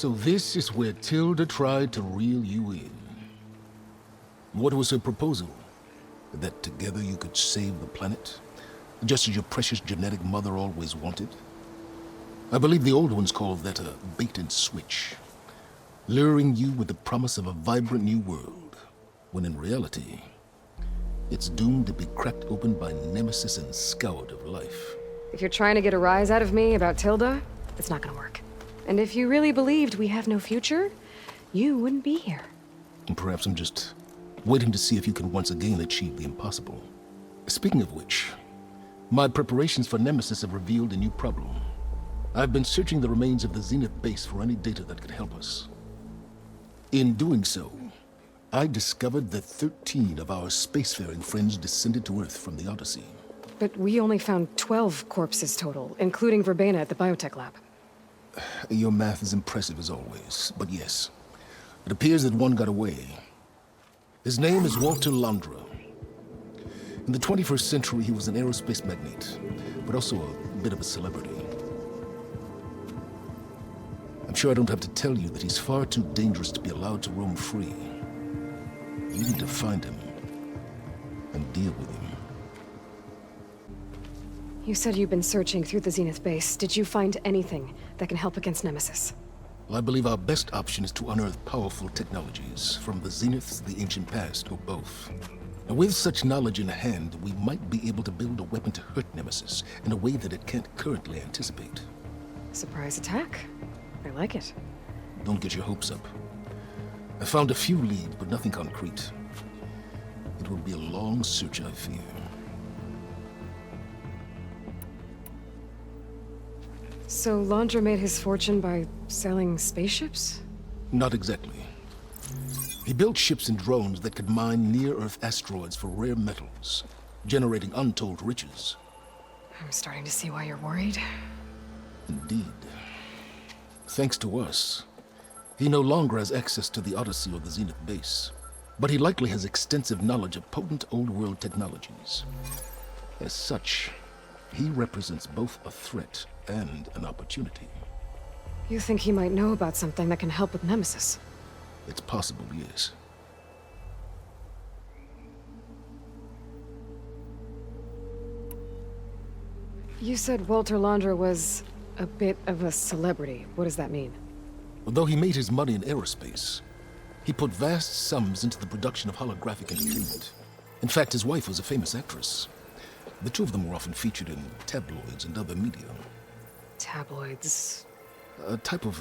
So this is where Tilda tried to reel you in. What was her proposal? That together you could save the planet? Just as your precious genetic mother always wanted? I believe the old ones called that a bait and switch. Luring you with the promise of a vibrant new world, when in reality, it's doomed to be cracked open by nemesis and scoured of life. If you're trying to get a rise out of me about Tilda, it's not gonna work. And if you really believed we have no future, you wouldn't be here. And perhaps I'm just waiting to see if you can once again achieve the impossible. Speaking of which, my preparations for Nemesis have revealed a new problem. I've been searching the remains of the Zenith base for any data that could help us. In doing so, I discovered that 13 of our spacefaring friends descended to Earth from the Odyssey. But we only found 12 corpses total, including Verbena at the biotech lab. Your math is impressive as always, but yes, it appears that one got away. His name is Walter Londra. In the 21st century, he was an aerospace magnate, but also a bit of a celebrity. I'm sure I don't have to tell you that he's far too dangerous to be allowed to roam free. You need to find him and deal with him. You said you've been searching through the Zenith base. Did you find anything that can help against Nemesis? Well, I believe our best option is to unearth powerful technologies from the Zeniths, the ancient past, or both. And with such knowledge in hand, we might be able to build a weapon to hurt Nemesis in a way that it can't currently anticipate. Surprise attack. I like it. Don't get your hopes up. I found a few leads, but nothing concrete. It will be a long search, I fear. So Londra made his fortune by selling spaceships? Not exactly. He built ships and drones that could mine near-Earth asteroids for rare metals, generating untold riches. I'm starting to see why you're worried. Indeed. Thanks to us, he no longer has access to the Odyssey or the Zenith base, but he likely has extensive knowledge of potent old-world technologies. As such, he represents both a threat and an opportunity. You think he might know about something that can help with Nemesis? It's possible, yes. You said Walter Londra was a bit of a celebrity. What does that mean? Although he made his money in aerospace, he put vast sums into the production of holographic entertainment. In fact, his wife was a famous actress. The two of them were often featured in tabloids and other media. Tabloids? A type of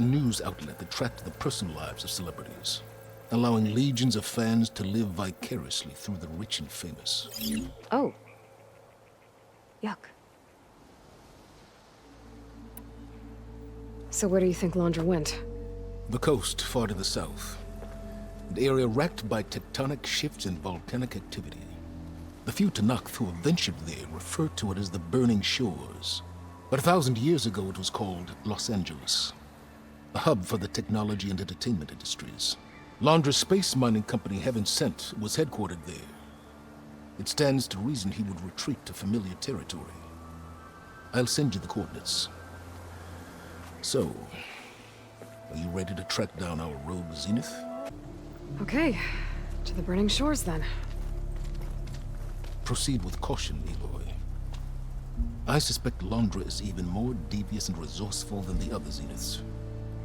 news outlet that tracked the personal lives of celebrities, allowing legions of fans to live vicariously through the rich and famous. Oh. Yuck. So where do you think Londra went? The coast, far to the south. An area racked by tectonic shifts and volcanic activity. The few Tanakh who have ventured there refer to it as the Burning Shores. But 1,000 years ago it was called Los Angeles, a hub for the technology and entertainment industries. Londra's space mining company, Heaven Sent, was headquartered there. It stands to reason he would retreat to familiar territory. I'll send you the coordinates. So, are you ready to track down our rogue Zenith? Okay, to the Burning Shores then. Proceed with caution, Aloy. I suspect Londra is even more devious and resourceful than the other Zeniths.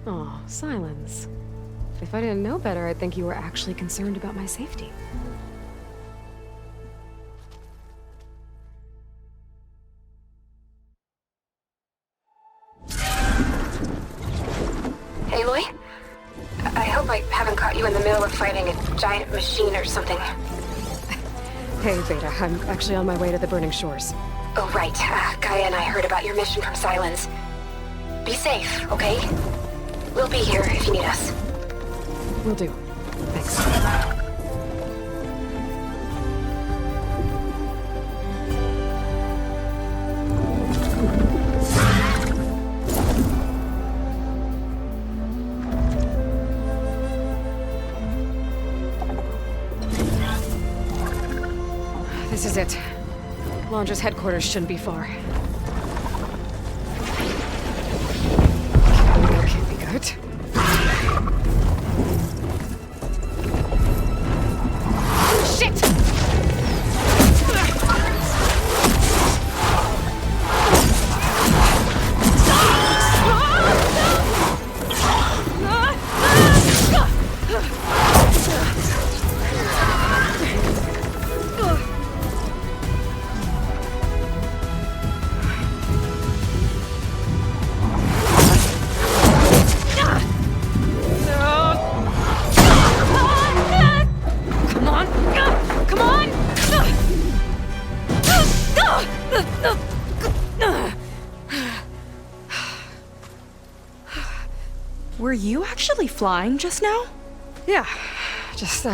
Aw, Silence. If I didn't know better, I'd think you were actually concerned about my safety. Aloy? I hope I haven't caught you in the middle of fighting a giant machine or something. Hey, Beta, I'm actually on my way to the Burning Shores. Oh, right. Gaia and I heard about your mission from Silence. Be safe, okay? We'll be here if you need us. Will do. Thanks. This is it. Londra's headquarters shouldn't be far. Okay, we go. Good. Shit! Were you actually flying just now? Yeah, just,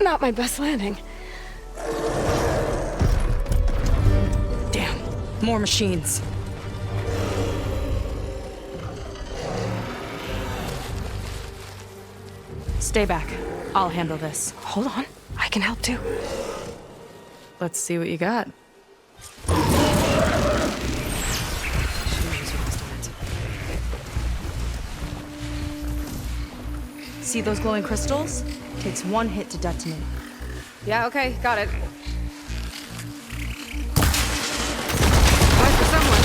not my best landing. Damn, more machines. Stay back. I'll handle this. Hold on, I can help too. Let's see what you got. See those glowing crystals? Takes one hit to detonate. Yeah, okay, got it. Time for someone.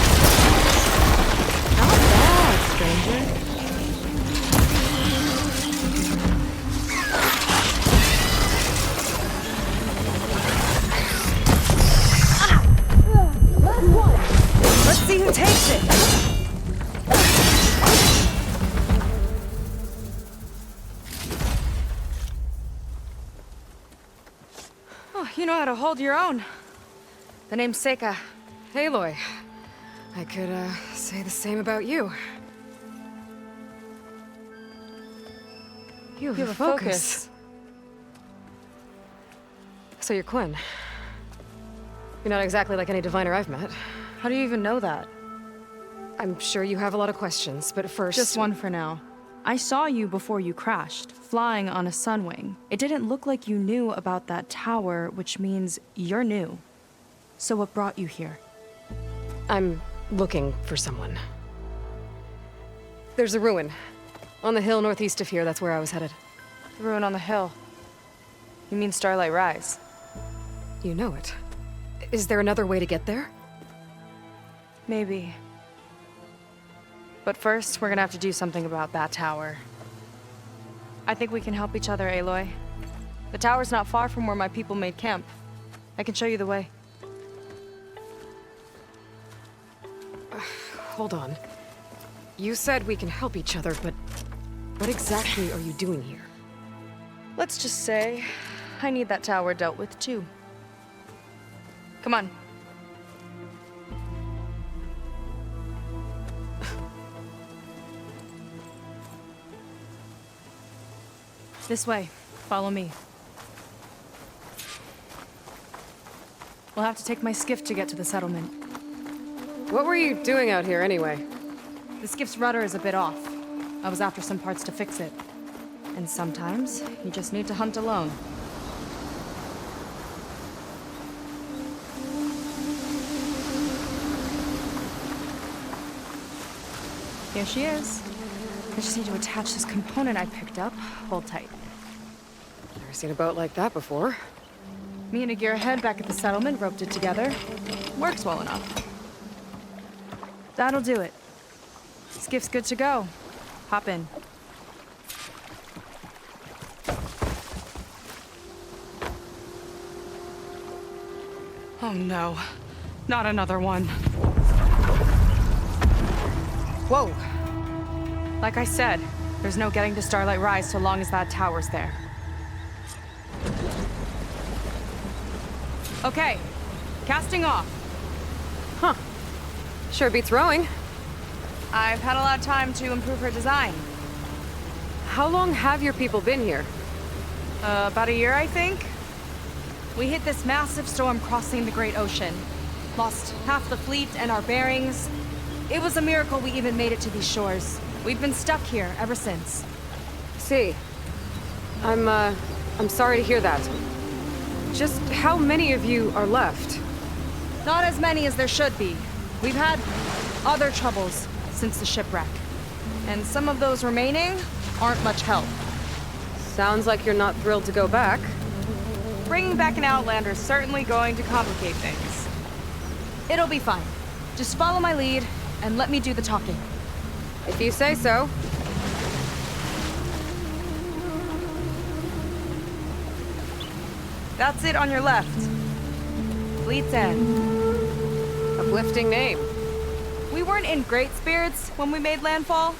Not bad, stranger. Let's see who takes it. Oh, you know how to hold your own. The name's Seika. Aloy. I could, say the same about you. You have a focus. So you're Quinn. You're not exactly like any diviner I've met. How do you even know that? I'm sure you have a lot of questions, but first... Just one for now. I saw you before you crashed, flying on a sunwing. It didn't look like you knew about that tower, which means you're new. So what brought you here? I'm looking for someone. There's a ruin. On the hill northeast of here, that's where I was headed. The ruin on the hill. You mean Starlight Rise? You know it. Is there another way to get there? Maybe. But first, we're gonna have to do something about that tower. I think we can help each other, Aloy. The tower's not far from where my people made camp. I can show you the way. Hold on. You said we can help each other, but what exactly are you doing here? Let's just say, I need that tower dealt with too. Come on. This way. Follow me. We'll have to take my skiff to get to the settlement. What were you doing out here anyway? The skiff's rudder is a bit off. I was after some parts to fix it. And sometimes, you just need to hunt alone. Here she is. I just need to attach this component I picked up. Hold tight. Never seen a boat like that before. Me and a gearhead back at the settlement roped it together. Works well enough. That'll do it. Skiff's good to go. Hop in. Oh no. Not another one. Whoa. Like I said, there's no getting to Starlight Rise so long as that tower's there. Okay. Casting off. Huh. Sure beats rowing. I've had a lot of time to improve her design. How long have your people been here? About a year, I think. We hit this massive storm crossing the Great Ocean. Lost half the fleet and our bearings. It was a miracle we even made it to these shores. We've been stuck here ever since. See. I'm sorry to hear that. Just how many of you are left? Not as many as there should be. We've had other troubles since the shipwreck. And some of those remaining aren't much help. Sounds like you're not thrilled to go back. Bringing back an Outlander is certainly going to complicate things. It'll be fine. Just follow my lead and let me do the talking. If you say so. That's it on your left. Fleet's End. Uplifting name. We weren't in great spirits when we made landfall.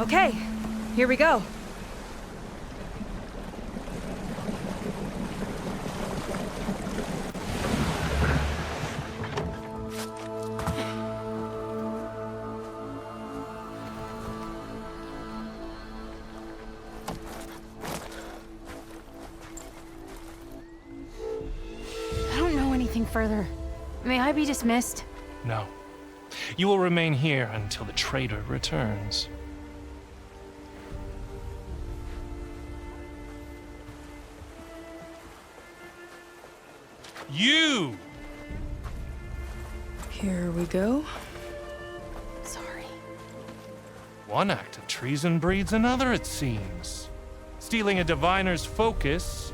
Okay, here we go. I don't know anything further. May I be dismissed? No. You will remain here until the traitor returns. You! Here we go. Sorry. One act of treason breeds another, it seems. Stealing a diviner's focus,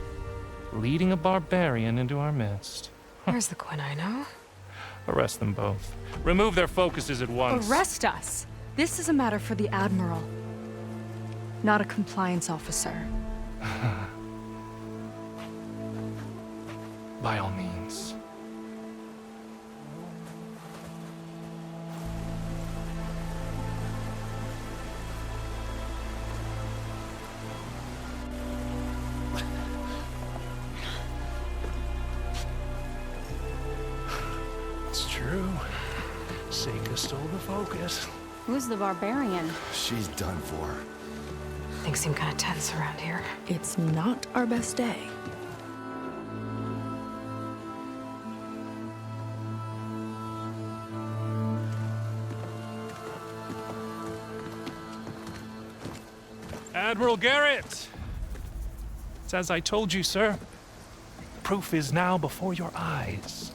leading a barbarian into our midst. Where's the quinino? Arrest them both. Remove their focuses at once. Arrest us. This is a matter for the Admiral, not a compliance officer. By all means. It's true. Seika stole the focus. Who's the barbarian? She's done for. Things seem kind of tense around here. It's not our best day. Admiral Garrett! It's as I told you, sir. Proof is now before your eyes.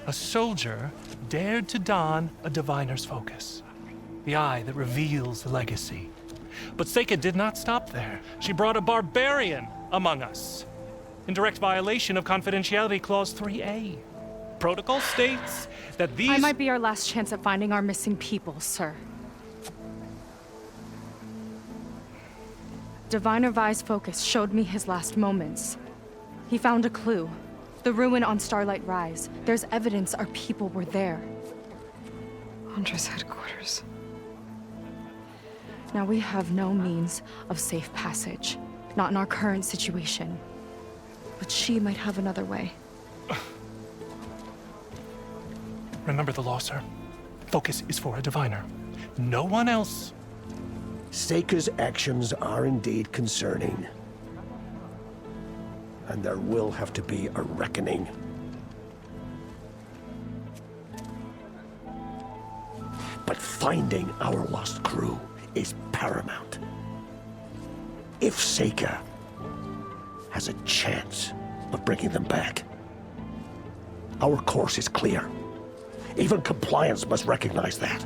A soldier dared to don a diviner's focus. The eye that reveals the legacy. But Seika did not stop there. She brought a barbarian among us. In direct violation of Confidentiality Clause 3A. Protocol states that these... I might be our last chance at finding our missing people, sir. Diviner Vi's focus showed me his last moments. He found a clue. The ruin on Starlight Rise. There's evidence our people were there. Hunter's headquarters. Now we have no means of safe passage. Not in our current situation. But she might have another way. Remember the law, sir. Focus is for a diviner. No one else. Seika's actions are indeed concerning. And there will have to be a reckoning. But finding our lost crew is paramount. If Seika has a chance of bringing them back, our course is clear. Even compliance must recognize that.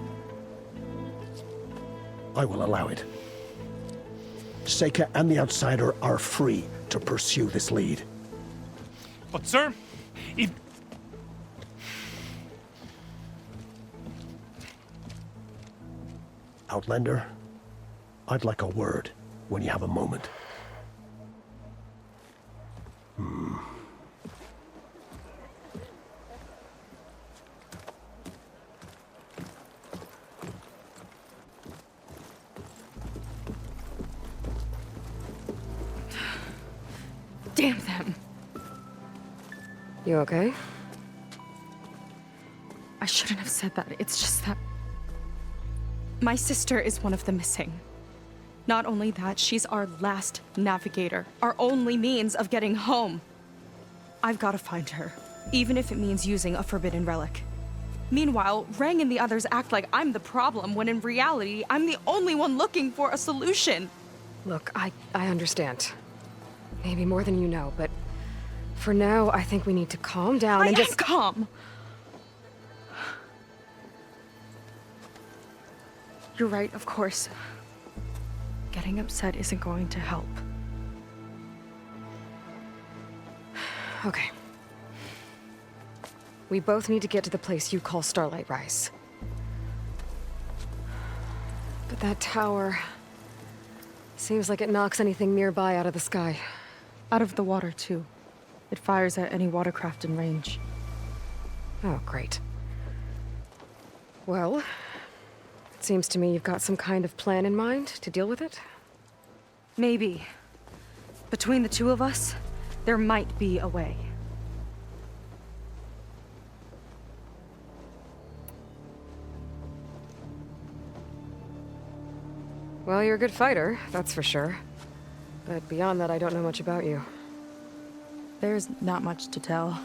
I will allow it. Seika and the Outsider are free to pursue this lead. But, sir, if... Outlander, I'd like a word when you have a moment. Damn them. You okay? I shouldn't have said that. It's just that... my sister is one of the missing. Not only that, she's our last navigator. Our only means of getting home. I've got to find her. Even if it means using a forbidden relic. Meanwhile, Rang and the others act like I'm the problem, when in reality, I'm the only one looking for a solution. Look, I understand. Maybe more than you know, but For now, I think we need to calm down and just... calm! You're right, of course. Getting upset isn't going to help. Okay. We both need to get to the place you call Starlight Rise. But that tower... seems like it knocks anything nearby out of the sky. Out of the water, too. It fires at any watercraft in range. Oh, great. Well, it seems to me you've got some kind of plan in mind to deal with it. Maybe. Between the two of us, there might be a way. Well, you're a good fighter, that's for sure. But beyond that, I don't know much about you. There's not much to tell.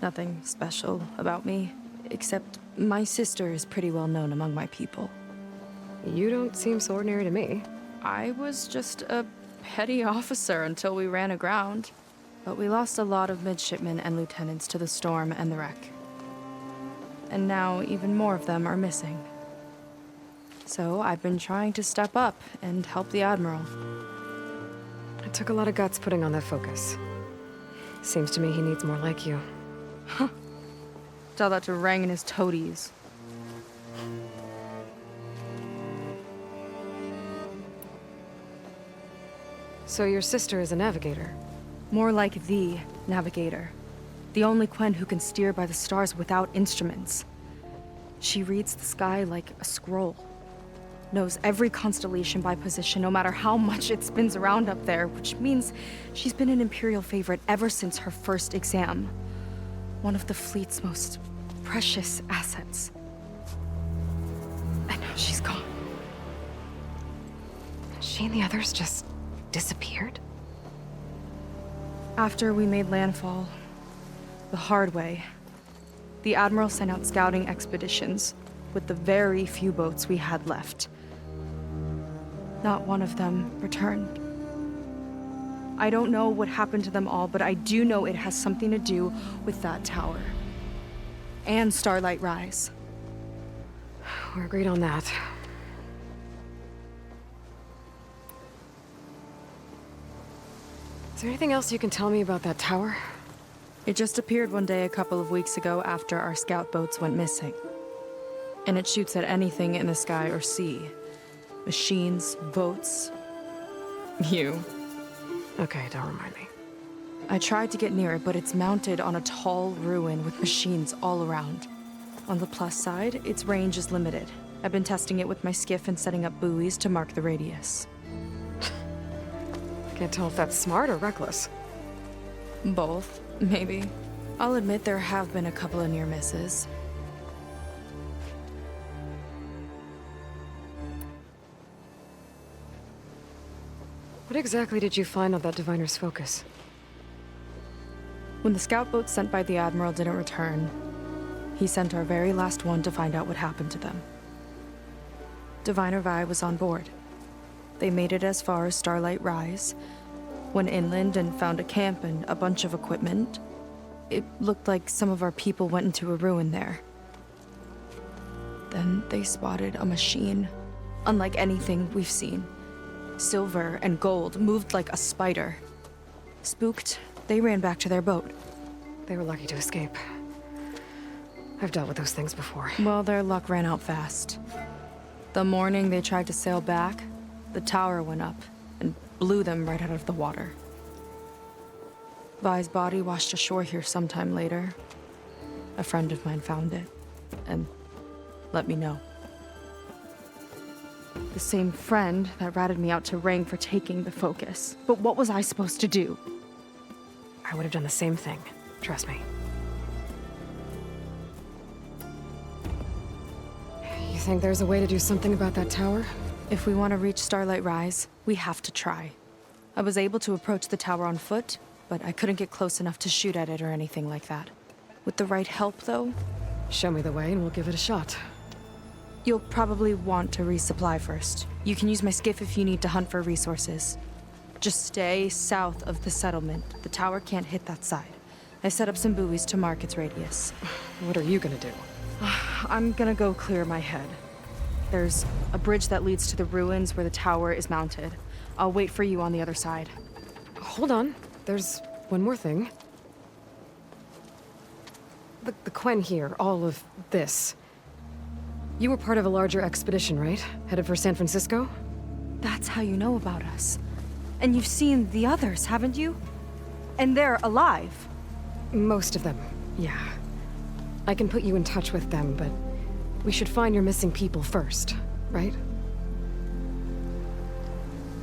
Nothing special about me, except my sister is pretty well known among my people. You don't seem so ordinary to me. I was just a petty officer until we ran aground. But we lost a lot of midshipmen and lieutenants to the storm and the wreck. And now even more of them are missing. So I've been trying to step up and help the Admiral. It took a lot of guts putting on that focus. Seems to me he needs more like you. Tell that to Rang and his toadies. So your sister is a navigator? More like the navigator. The only Quen who can steer by the stars without instruments. She reads the sky like a scroll. Knows every constellation by position, no matter how much it spins around up there, which means she's been an Imperial favorite ever since her first exam. One of the fleet's most precious assets. And now she's gone. She and the others just disappeared? After we made landfall, the hard way, the Admiral sent out scouting expeditions with the very few boats we had left. Not one of them returned. I don't know what happened to them all, but I do know it has something to do with that tower. And Starlight Rise. We're agreed on that. Is there anything else you can tell me about that tower? It just appeared one day a couple of weeks ago after our scout boats went missing. And it shoots at anything in the sky or sea. Machines, boats, you. Okay, don't remind me. I tried to get near it, but it's mounted on a tall ruin with machines all around. On the plus side, its range is limited. I've been testing it with my skiff and setting up buoys to mark the radius. Can't tell if that's smart or reckless. Both, maybe. I'll admit there have been a couple of near misses. What exactly did you find on that diviner's focus? When the scout boats sent by the Admiral didn't return, he sent our very last one to find out what happened to them. Diviner Vi was on board. They made it as far as Starlight Rise, went inland and found a camp and a bunch of equipment. It looked like some of our people went into a ruin there. Then they spotted a machine, unlike anything we've seen. Silver and gold, moved like a spider. Spooked, they ran back to their boat. They were lucky to escape. I've dealt with those things before. Well, their luck ran out fast. The morning they tried to sail back, the tower went up and blew them right out of the water. Vi's body washed ashore here sometime later. A friend of mine found it and let me know. The same friend that ratted me out to Rang for taking the focus. But what was I supposed to do? I would have done the same thing. Trust me. You think there's a way to do something about that tower? If we want to reach Starlight Rise, we have to try. I was able to approach the tower on foot, but I couldn't get close enough to shoot at it or anything like that. With the right help, though, Show me the way and we'll give it a shot. you'll probably want to resupply first. You can use my skiff if you need to hunt for resources. Just stay south of the settlement. The tower can't hit that side. I set up some buoys to mark its radius. What are you gonna do? I'm gonna go clear my head. There's a bridge that leads to the ruins where the tower is mounted. I'll wait for you on the other side. Hold on. There's one more thing. The Quen here, all of this. You were part of a larger expedition, right? Headed for San Francisco? That's how you know about us. And you've seen the others, haven't you? And they're alive. Most of them, yeah. I can put you in touch with them, but we should find your missing people first, right?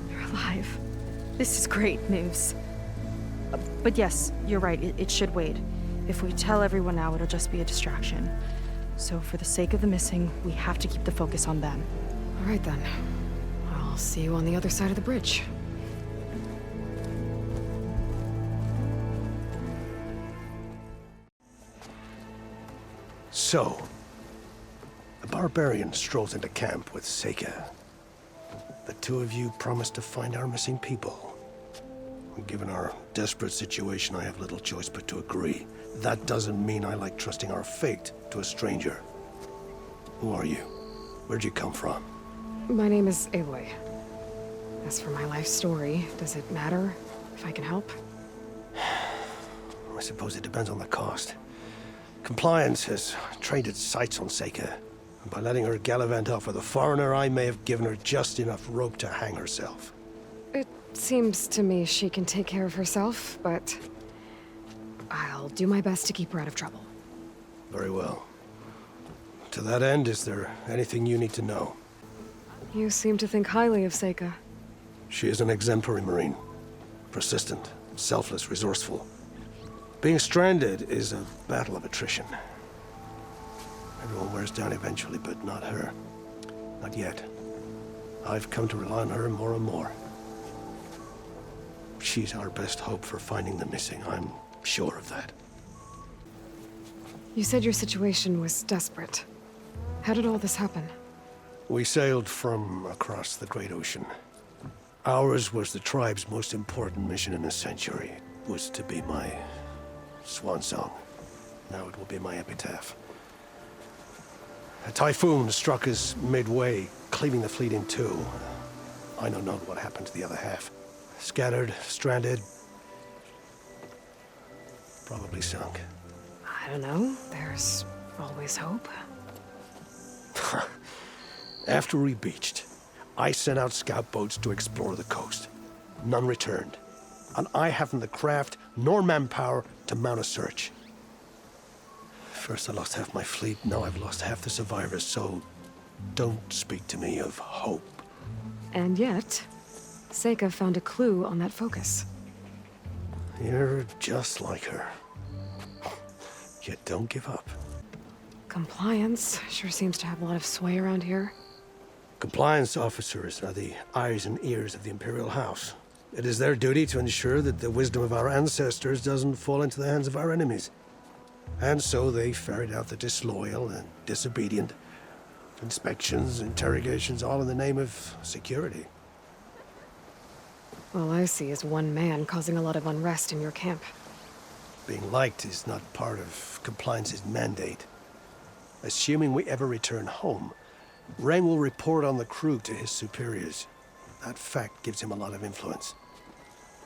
They're alive. This is great news. But yes, you're right, it should wait. If we tell everyone now, it'll just be a distraction. So for the sake of the missing, we have to keep the focus on them. All right then. I'll see you on the other side of the bridge. So, a barbarian strolls into camp with Seika. The two of you promised to find our missing people. Given our desperate situation, I have little choice but to agree. That doesn't mean I like trusting our fate to a stranger. Who are you? Where'd you come from? My name is Aloy. As for my life story, does it matter if I can help? I suppose it depends on the cost. Compliance has trained its sights on Seika, and by letting her gallivant off with a foreigner, I may have given her just enough rope to hang herself. It seems to me she can take care of herself, but I'll do my best to keep her out of trouble. Very well. To that end, is there anything you need to know? You seem to think highly of Seika. She is an exemplary Marine. Persistent, selfless, resourceful. Being stranded is a battle of attrition. Everyone wears down eventually, but not her. Not yet. I've come to rely on her more and more. She's our best hope for finding the missing, I'm sure of that. You said your situation was desperate. How did all this happen? We sailed from across the Great Ocean. Ours was the tribe's most important mission in a century. It was to be my swan song. Now it will be my epitaph. A typhoon struck us midway, cleaving the fleet in two. I know not what happened to the other half. Scattered, stranded, probably sunk. I don't know. There's always hope. After we beached, I sent out scout boats to explore the coast. None returned. And I haven't the craft nor manpower to mount a search. First I lost half my fleet, now I've lost half the survivors, so don't speak to me of hope. And yet, Seika found a clue on that focus. You're just like her. Yet don't give up. Compliance sure seems to have a lot of sway around here. Compliance officers are the eyes and ears of the Imperial House. It is their duty to ensure that the wisdom of our ancestors doesn't fall into the hands of our enemies. And so they ferret out the disloyal and disobedient. Inspections, interrogations, all in the name of security. All I see is one man causing a lot of unrest in your camp. Being liked is not part of Compliance's mandate. Assuming we ever return home, Ren will report on the crew to his superiors. That fact gives him a lot of influence.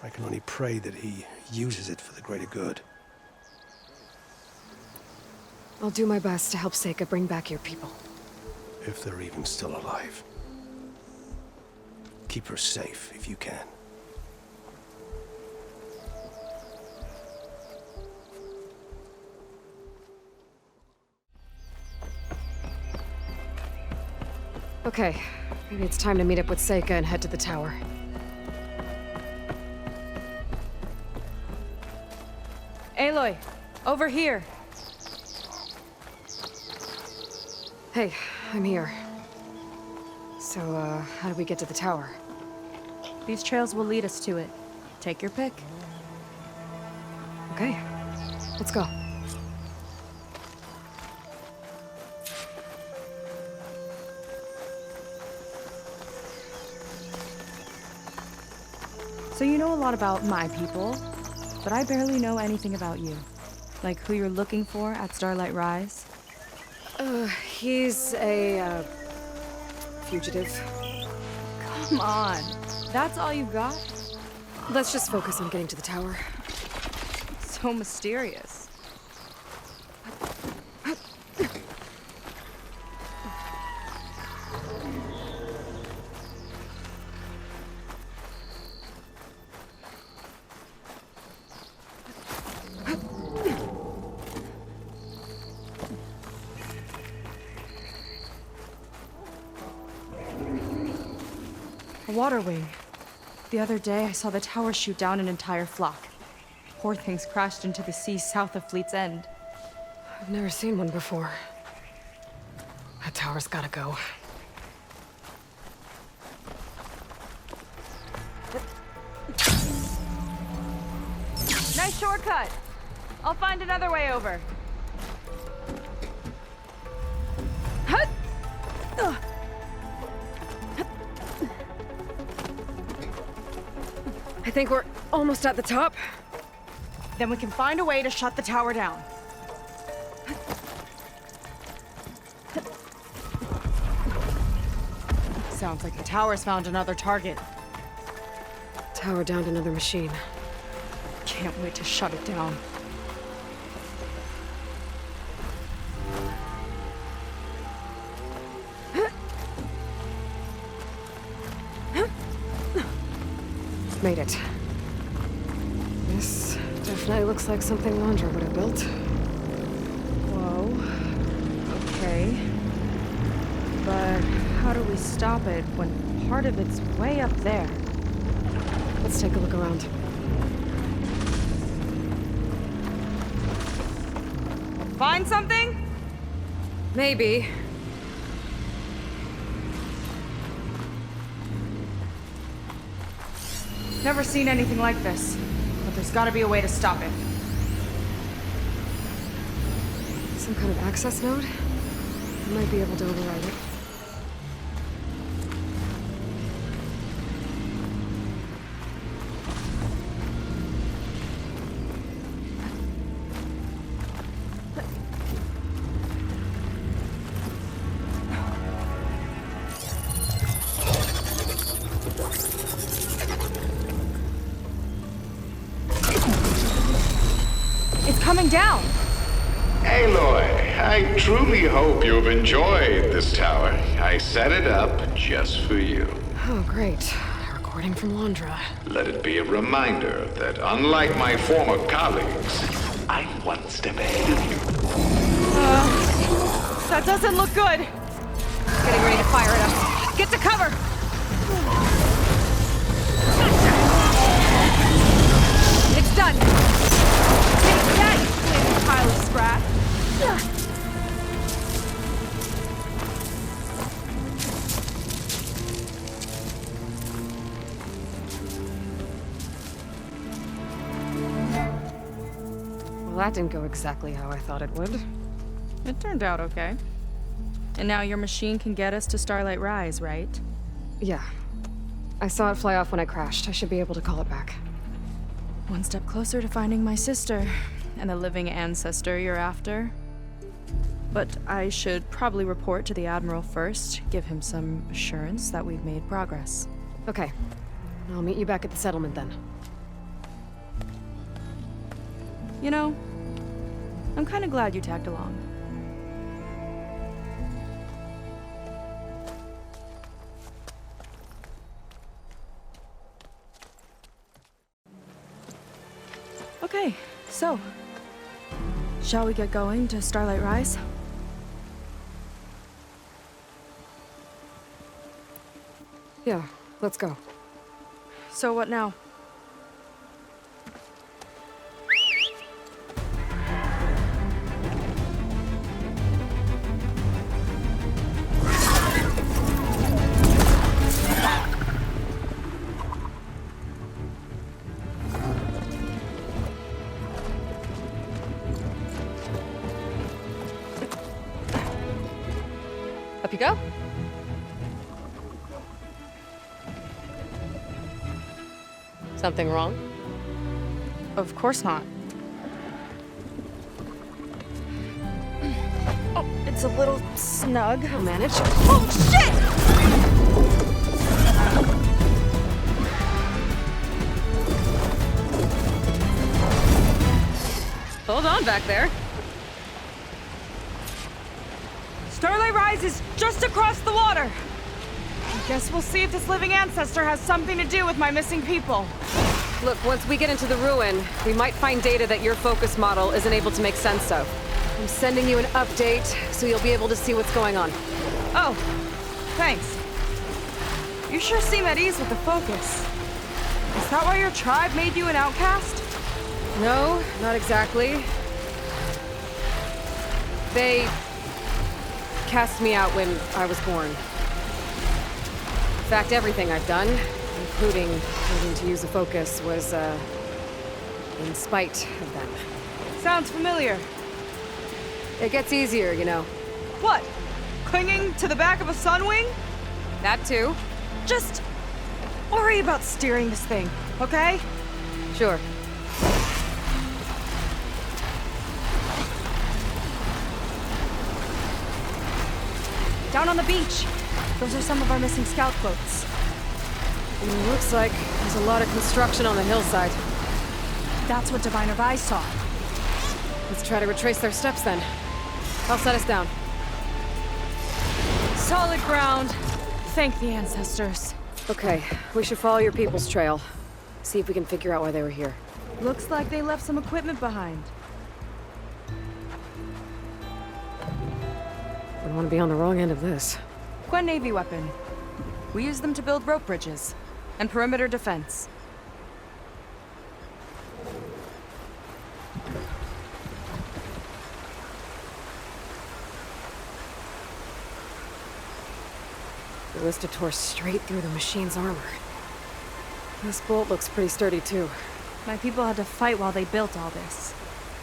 I can only pray that he uses it for the greater good. I'll do my best to help Seika bring back your people. If they're even still alive. Keep her safe if you can. Okay, maybe it's time to meet up with Seika and head to the tower. Aloy, over here. Hey, I'm here. So, how do we get to the tower? These trails will lead us to it. Take your pick. Okay, let's go. So you know a lot about my people, but I barely know anything about you. Like who you're looking for at Starlight Rise? He's a, fugitive. Come on. That's all you got? Let's just focus on getting to the tower. So mysterious. A water wing. The other day, I saw the tower shoot down an entire flock. Poor things crashed into the sea south of Fleet's End. I've never seen one before. That tower's gotta go. Nice shortcut! I'll find another way over. Hut! Ugh. I think we're almost at the top. Then we can find a way to shut the tower down. Sounds like the tower's found another target. Tower downed another machine. Can't wait to shut it down. Made it. This definitely looks like something Londra would have built. Whoa. Okay. But how do we stop it when part of it's way up there? Let's take a look around. Find something? Maybe. Never seen anything like this. But there's gotta be a way to stop it. Some kind of access node? I might be able to override it. It's coming down! Aloy, I truly hope you've enjoyed this tower. I set it up just for you. Oh, great. A recording from Londra. Let it be a reminder that unlike my former colleagues, I'm one step ahead of you. That doesn't look good! Getting ready to fire it up. Get to cover! It's done! Take that, you flaming pile of scrap! Well, that didn't go exactly how I thought it would. It turned out okay. And now your machine can get us to Starlight Rise, right? Yeah. I saw it fly off when I crashed. I should be able to call it back. One step closer to finding my sister, and the living ancestor you're after. But I should probably report to the Admiral first, give him some assurance that we've made progress. Okay. I'll meet you back at the settlement then. You know, I'm kind of glad you tagged along. Okay, so, shall we get going to Starlight Rise? Yeah, let's go. So what now? Up you go. Something wrong? Of course not. it's a little snug. I'll manage. Oh, shit! Hold on back there. Starlight Rise is just across the water. I guess we'll see if this living ancestor has something to do with my missing people. Look, once we get into the ruin, we might find data that your focus model isn't able to make sense of. I'm sending you an update, so you'll be able to see what's going on. Oh, thanks. You sure seem at ease with the focus. Is that why your tribe made you an outcast? No, not exactly. They cast me out when I was born. In fact, everything I've done, including needing to use a focus, was, in spite of them. Sounds familiar. It gets easier, you know. What? Clinging to the back of a sunwing? That too. Just worry about steering this thing, okay? Sure. Down on the beach. Those are some of our missing scout boats. It looks like there's a lot of construction on the hillside. That's what Diviner Vi saw. Let's try to retrace their steps then. I'll set us down. Solid ground. Thank the ancestors. Okay, we should follow your people's trail. See if we can figure out why they were here. Looks like they left some equipment behind. Wouldn't want to be on the wrong end of this. Quen Navy weapon. We use them to build rope bridges and perimeter defense. The ballista tore straight through the machine's armor. This bolt looks pretty sturdy too. My people had to fight while they built all this,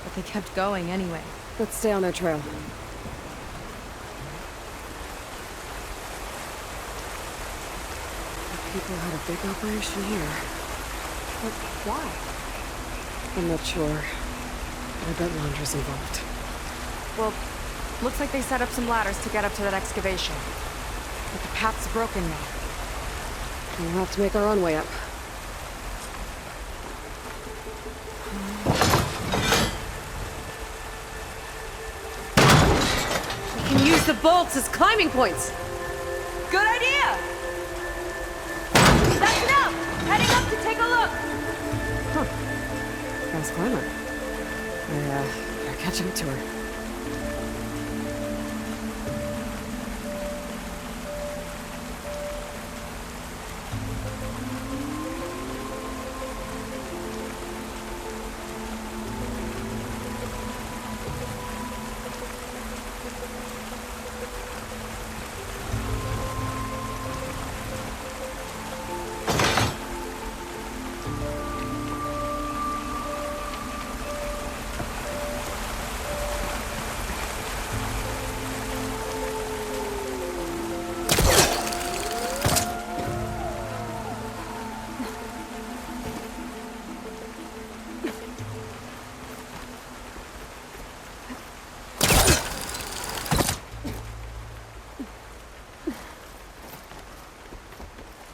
but they kept going anyway. Let's stay on their trail. People had a big operation here. But why? I'm not sure. I bet Londra's involved. Well, looks like they set up some ladders to get up to that excavation. But the path's broken now. We'll have to make our own way up. We can use the bolts as climbing points! Good idea! That's enough! Heading up to take a look! Fast climber. Better catch up to her.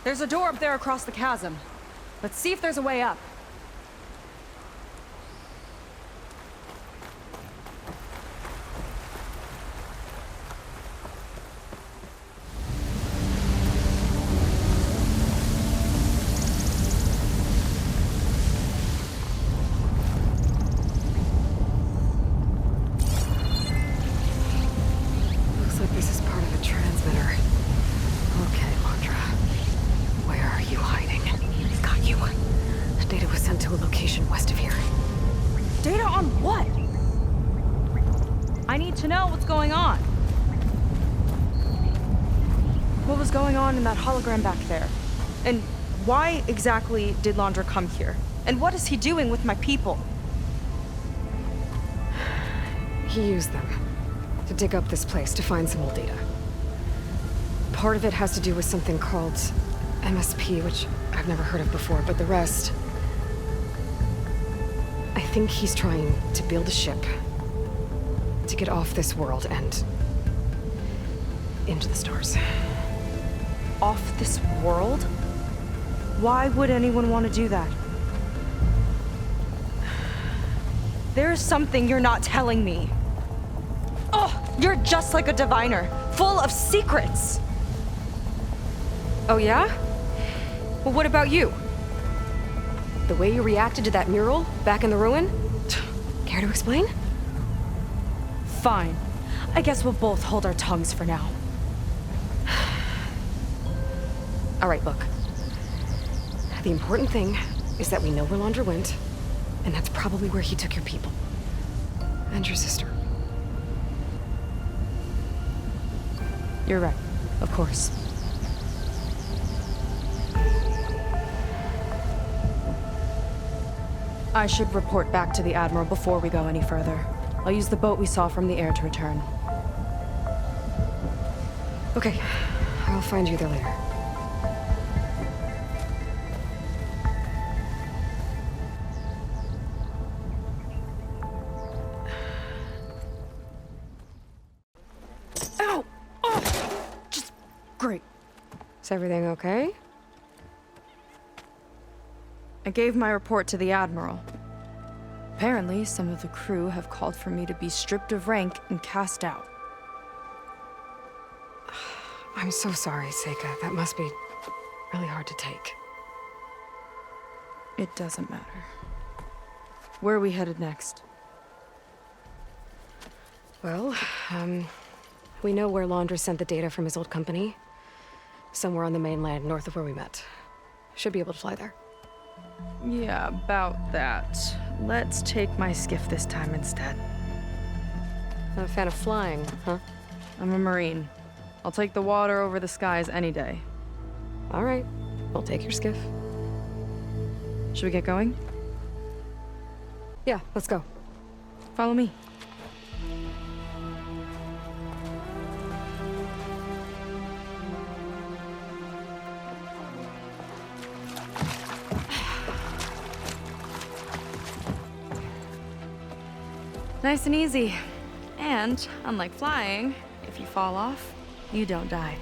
There's a door up there across the chasm. Let's see if there's a way up. Looks like this is part of a transmitter. Okay, Londra. Where are you hiding? Got you. Data was sent to a location west of here. Data on what? I need to know what's going on. What was going on in that hologram back there? And why exactly did Londra come here? And what is he doing with my people? He used them to dig up this place to find some old data. Part of it has to do with something called MSP, which I've never heard of before, but the rest... I think he's trying to build a ship to get off this world and into the stars. Off this world? Why would anyone want to do that? There's something you're not telling me. Oh, you're just like a diviner, full of secrets. Oh yeah? Well, what about you? The way you reacted to that mural back in the ruin? Care to explain? Fine. I guess we'll both hold our tongues for now. All right, look. The important thing is that we know where Laundra went, and that's probably where he took your people. And your sister. You're right. Of course. I should report back to the Admiral before we go any further. I'll use the boat we saw from the air to return. Okay. I'll find you there later. Ow! Oh! Just great. Is everything okay? I gave my report to the Admiral. Apparently, some of the crew have called for me to be stripped of rank and cast out. I'm so sorry, Seika. That must be really hard to take. It doesn't matter. Where are we headed next? Well, we know where Laundra sent the data from his old company. Somewhere on the mainland, north of where we met. Should be able to fly there. Yeah, about that. Let's take my skiff this time instead. Not a fan of flying, huh? I'm a Marine. I'll take the water over the skies any day. All right. We'll take your skiff. Should we get going? Yeah, let's go. Follow me. Nice and easy. And, unlike flying, if you fall off, you don't die.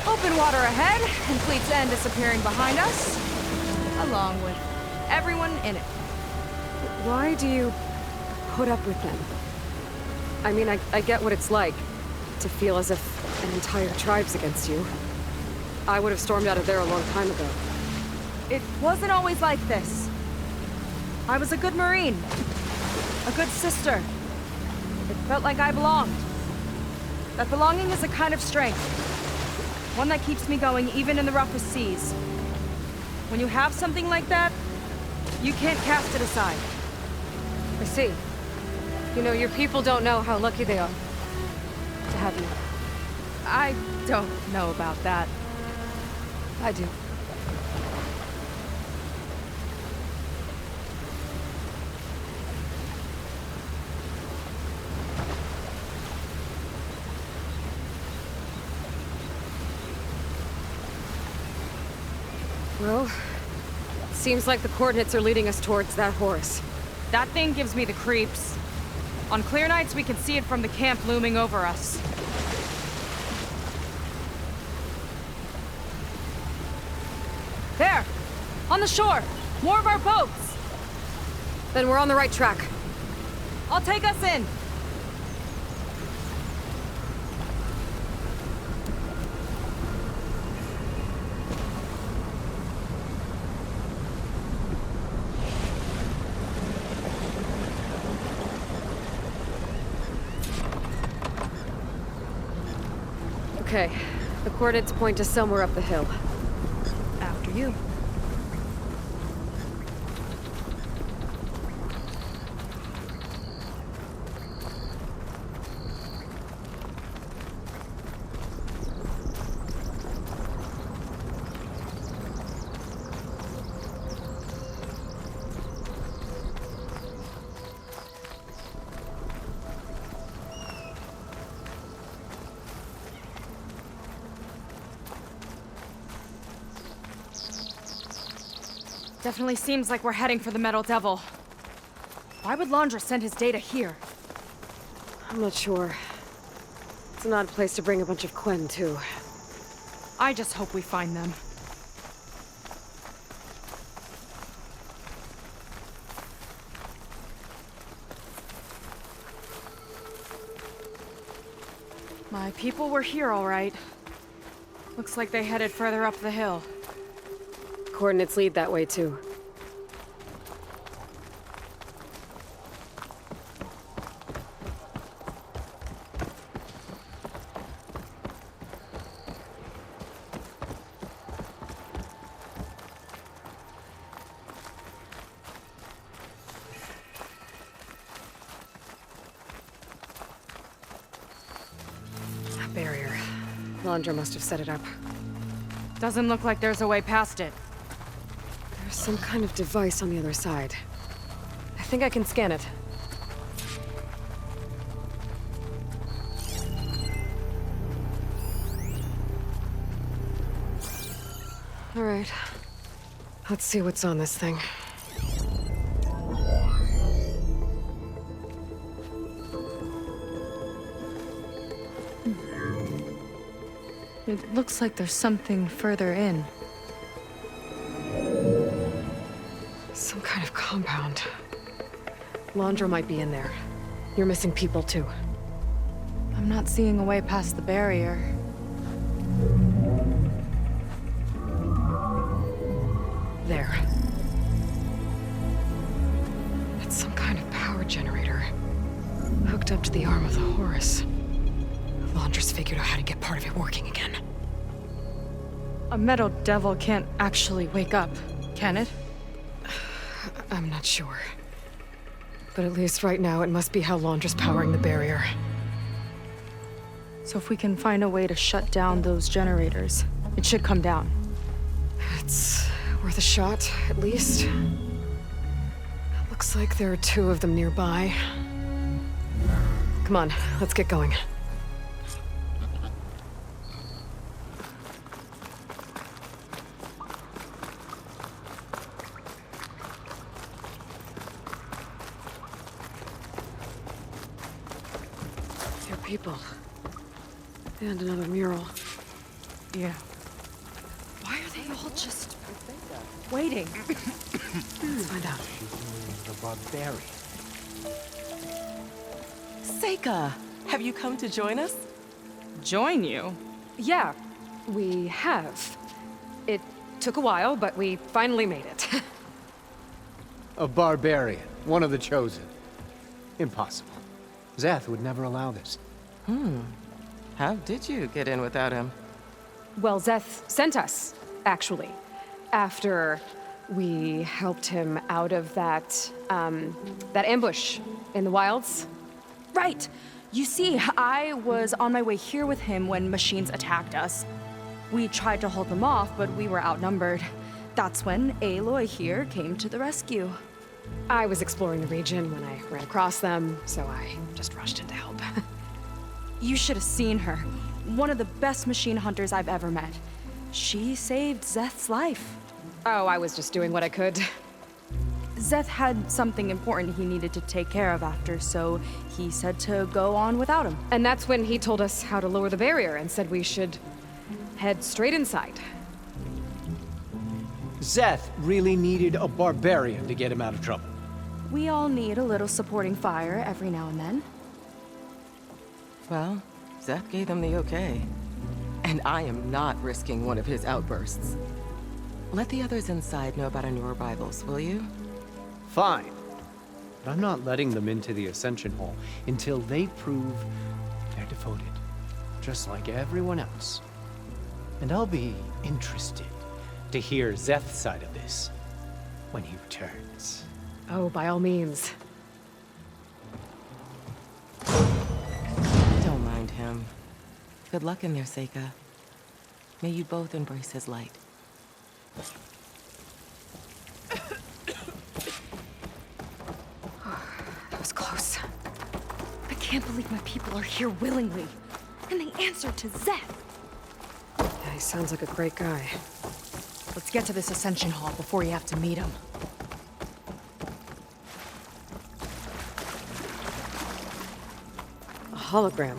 Open water ahead, and Fleet's End disappearing behind us, along with everyone in it. Why do you put up with them? I mean, I get what it's like to feel as if an entire tribe's against you. I would have stormed out of there a long time ago. It wasn't always like this. I was a good Marine. A good sister. It felt like I belonged. That belonging is a kind of strength. One that keeps me going even in the roughest seas. When you have something like that, you can't cast it aside. I see. You know, your people don't know how lucky they are to have you. I don't know about that. I do. Well, seems like the coordinates are leading us towards that horse. That thing gives me the creeps. On clear nights, we can see it from the camp looming over us. There! On the shore! More of our boats! Then we're on the right track. I'll take us in! Okay, the coordinates point to somewhere up the hill. After you. Definitely seems like we're heading for the Metal Devil. Why would Landra send his data here? I'm not sure. It's an odd place to bring a bunch of Quen, too. I just hope we find them. My people were here, all right. Looks like they headed further up the hill. Coordinates lead that way, too. Barrier. Landra must have set it up. Doesn't look like there's a way past it. There's some kind of device on the other side. I think I can scan it. All right. Let's see what's on this thing. It looks like there's something further in. Some kind of compound. Landra might be in there. You're missing people, too. I'm not seeing a way past the barrier. There. It's some kind of power generator. Hooked up to the arm of the Horus. Landra's figured out how to get part of it working again. A metal devil can't actually wake up, can it? I'm not sure. But at least right now, it must be how Landra's powering the barrier. So if we can find a way to shut down those generators, it should come down. It's worth a shot, at least. Looks like there are 2 of them nearby. Come on, let's get going. People. And another mural. Yeah. Why are they all just waiting? Let's find out. The barbarian. Seika, have you come to join us? Join you? Yeah, we have. It took a while, but we finally made it. A barbarian. One of the chosen. Impossible. Zeth would never allow this. How did you get in without him? Well, Zeth sent us, actually. After we helped him out of that ambush in the wilds. Right. You see, I was on my way here with him when machines attacked us. We tried to hold them off, but we were outnumbered. That's when Aloy here came to the rescue. I was exploring the region when I ran across them, so I just rushed in to help. You should have seen her. One of the best machine hunters I've ever met. She saved Zeth's life. Oh, I was just doing what I could. Zeth had something important he needed to take care of after, so he said to go on without him. And that's when he told us how to lower the barrier and said we should head straight inside. Zeth really needed a barbarian to get him out of trouble. We all need a little supporting fire every now and then. Well, Zeth gave them the okay. And I am not risking one of his outbursts. Let the others inside know about our new arrivals, will you? Fine. But I'm not letting them into the Ascension Hall until they prove they're devoted. Just like everyone else. And I'll be interested to hear Zeth's side of this when he returns. Oh, by all means. Don't mind him. Good luck in there, Seika. May you both embrace his light. That was close. I can't believe my people are here willingly. And they answered to Zeth. Yeah, he sounds like a great guy. Let's get to this Ascension Hall before you have to meet him. hologram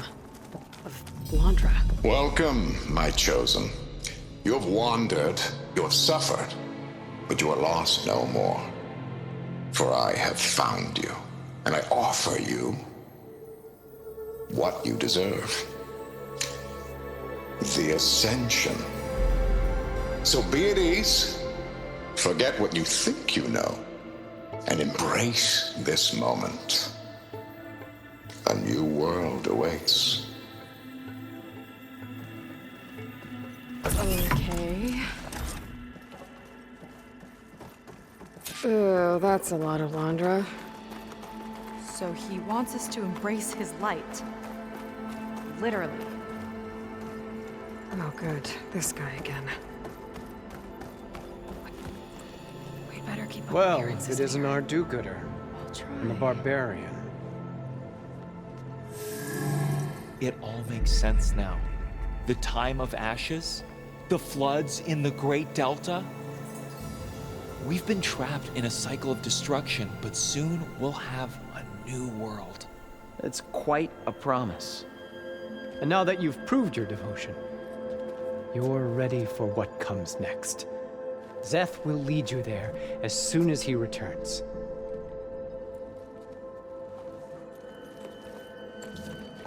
of Landra. Welcome, my chosen. You have wandered, you have suffered, but you are lost no more. For I have found you, and I offer you what you deserve. The Ascension. So be at ease, forget what you think you know, and embrace this moment. A new world awaits. Okay. Oh, that's a lot of Landra. So he wants us to embrace his light. Literally. Oh, good. This guy again. We better keep up Well, appearances it isn't here. our do-gooder. I'll try. I'm a barbarian. It all makes sense now. The time of ashes, the floods in the Great Delta. We've been trapped in a cycle of destruction, but soon we'll have a new world. It's quite a promise. And now that you've proved your devotion, you're ready for what comes next. Zeth will lead you there as soon as he returns.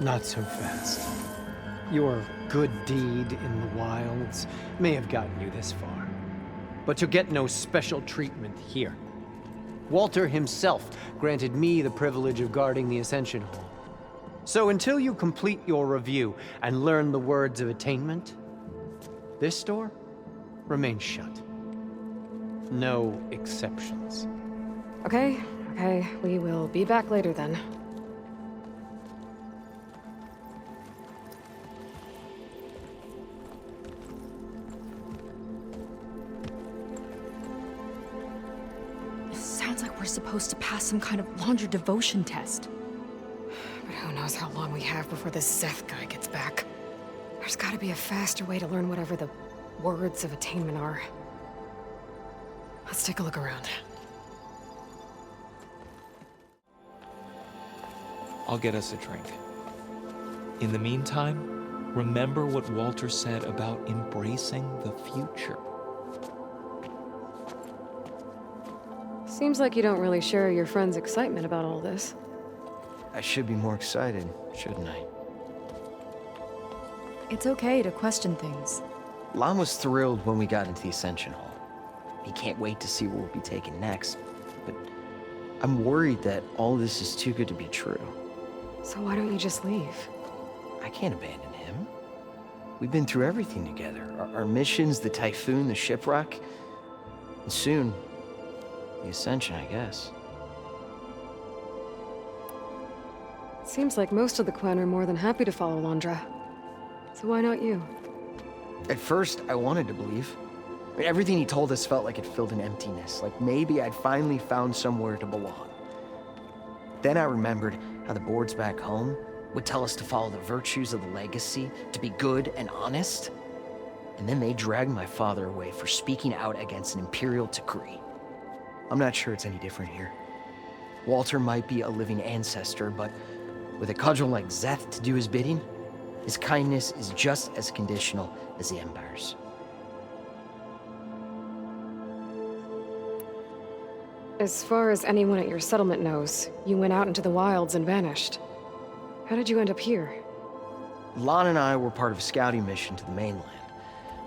Not so fast. Your good deed in the wilds may have gotten you this far, but you'll get no special treatment here. Walter himself granted me the privilege of guarding the Ascension Hall. So until you complete your review and learn the words of attainment, this door remains shut. No exceptions. Okay, we will be back later then. Sounds like we're supposed to pass some kind of Landra devotion test. But who knows how long we have before this Zeth guy gets back. There's gotta be a faster way to learn whatever the words of attainment are. Let's take a look around. I'll get us a drink. In the meantime, remember what Walter said about embracing the future. Seems like you don't really share your friend's excitement about all this. I should be more excited, shouldn't I? It's okay to question things. Lon was thrilled when we got into the Ascension Hall. He can't wait to see where we'll be taken next. But I'm worried that all this is too good to be true. So why don't you just leave? I can't abandon him. We've been through everything together. Our missions, the typhoon, the shipwreck. And soon, the Ascension, I guess. Seems like most of the Quen are more than happy to follow Landra. So why not you? At first, I wanted to believe. I mean, everything he told us felt like it filled an emptiness, like maybe I'd finally found somewhere to belong. Then I remembered how the boards back home would tell us to follow the virtues of the legacy, to be good and honest. And then they dragged my father away for speaking out against an imperial decree. I'm not sure it's any different here. Walter might be a living ancestor, but with a cudgel like Zeth to do his bidding, his kindness is just as conditional as the Empire's. As far as anyone at your settlement knows, you went out into the wilds and vanished. How did you end up here? Lon and I were part of a scouting mission to the mainland,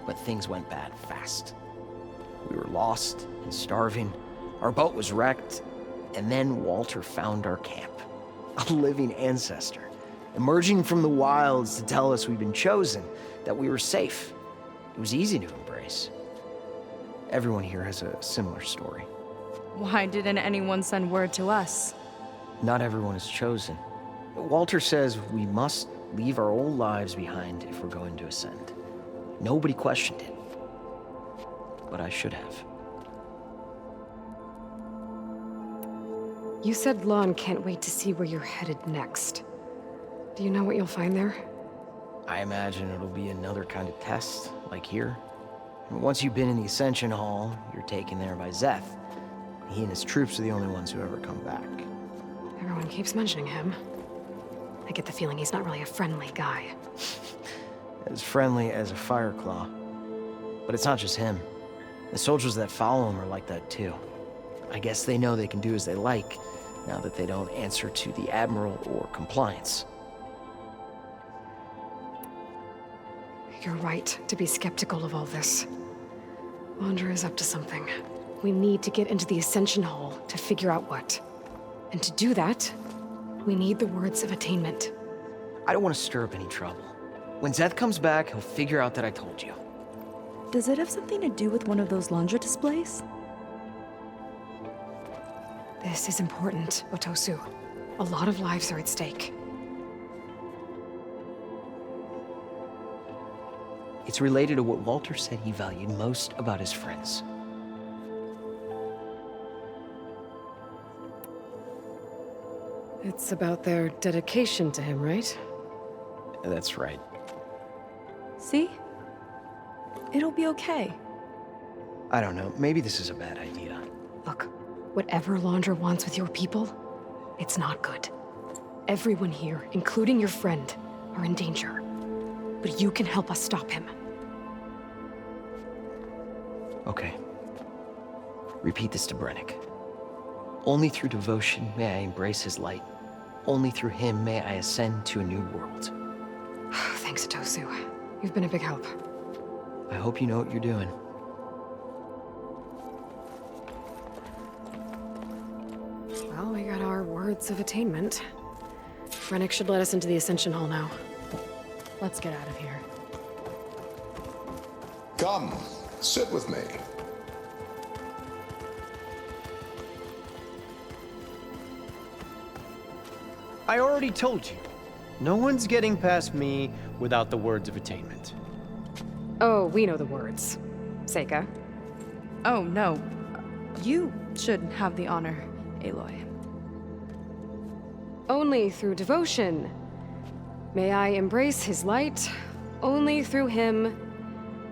but things went bad fast. We were lost and starving, our boat was wrecked, and then Walter found our camp. A living ancestor, emerging from the wilds to tell us we'd been chosen, that we were safe. It was easy to embrace. Everyone here has a similar story. Why didn't anyone send word to us? Not everyone is chosen. Walter says we must leave our old lives behind if we're going to ascend. Nobody questioned it. But I should have. You said Lon can't wait to see where you're headed next. Do you know what you'll find there? I imagine it'll be another kind of test, like here. Once you've been in the Ascension Hall, you're taken there by Zeth. He and his troops are the only ones who ever come back. Everyone keeps mentioning him. I get the feeling he's not really a friendly guy. As friendly as a fireclaw. But it's not just him. The soldiers that follow him are like that too. I guess they know they can do as they like, now that they don't answer to the Admiral or compliance. You're right to be skeptical of all this. Laundra is up to something. We need to get into the Ascension Hall to figure out what. And to do that, we need the words of attainment. I don't want to stir up any trouble. When Zeth comes back, he'll figure out that I told you. Does it have something to do with one of those Laundra displays? This is important, Otosu. A lot of lives are at stake. It's related to what Walter said he valued most about his friends. It's about their dedication to him, right? That's right. See? It'll be okay. I don't know, maybe this is a bad idea. Look, whatever Laundra wants with your people, it's not good. Everyone here, including your friend, are in danger. But you can help us stop him. Okay. Repeat this to Brennick. Only through devotion may I embrace his light. Only through him may I ascend to a new world. Thanks, Otosu. You've been a big help. I hope you know what you're doing. Well, we got our words of attainment. Brennick should let us into the Ascension Hall now. Let's get out of here. Come, sit with me. I already told you. No one's getting past me without the words of attainment. Oh, we know the words. Seika. Oh, no. You should have the honor, Aloy. Only through devotion may I embrace his light. Only through him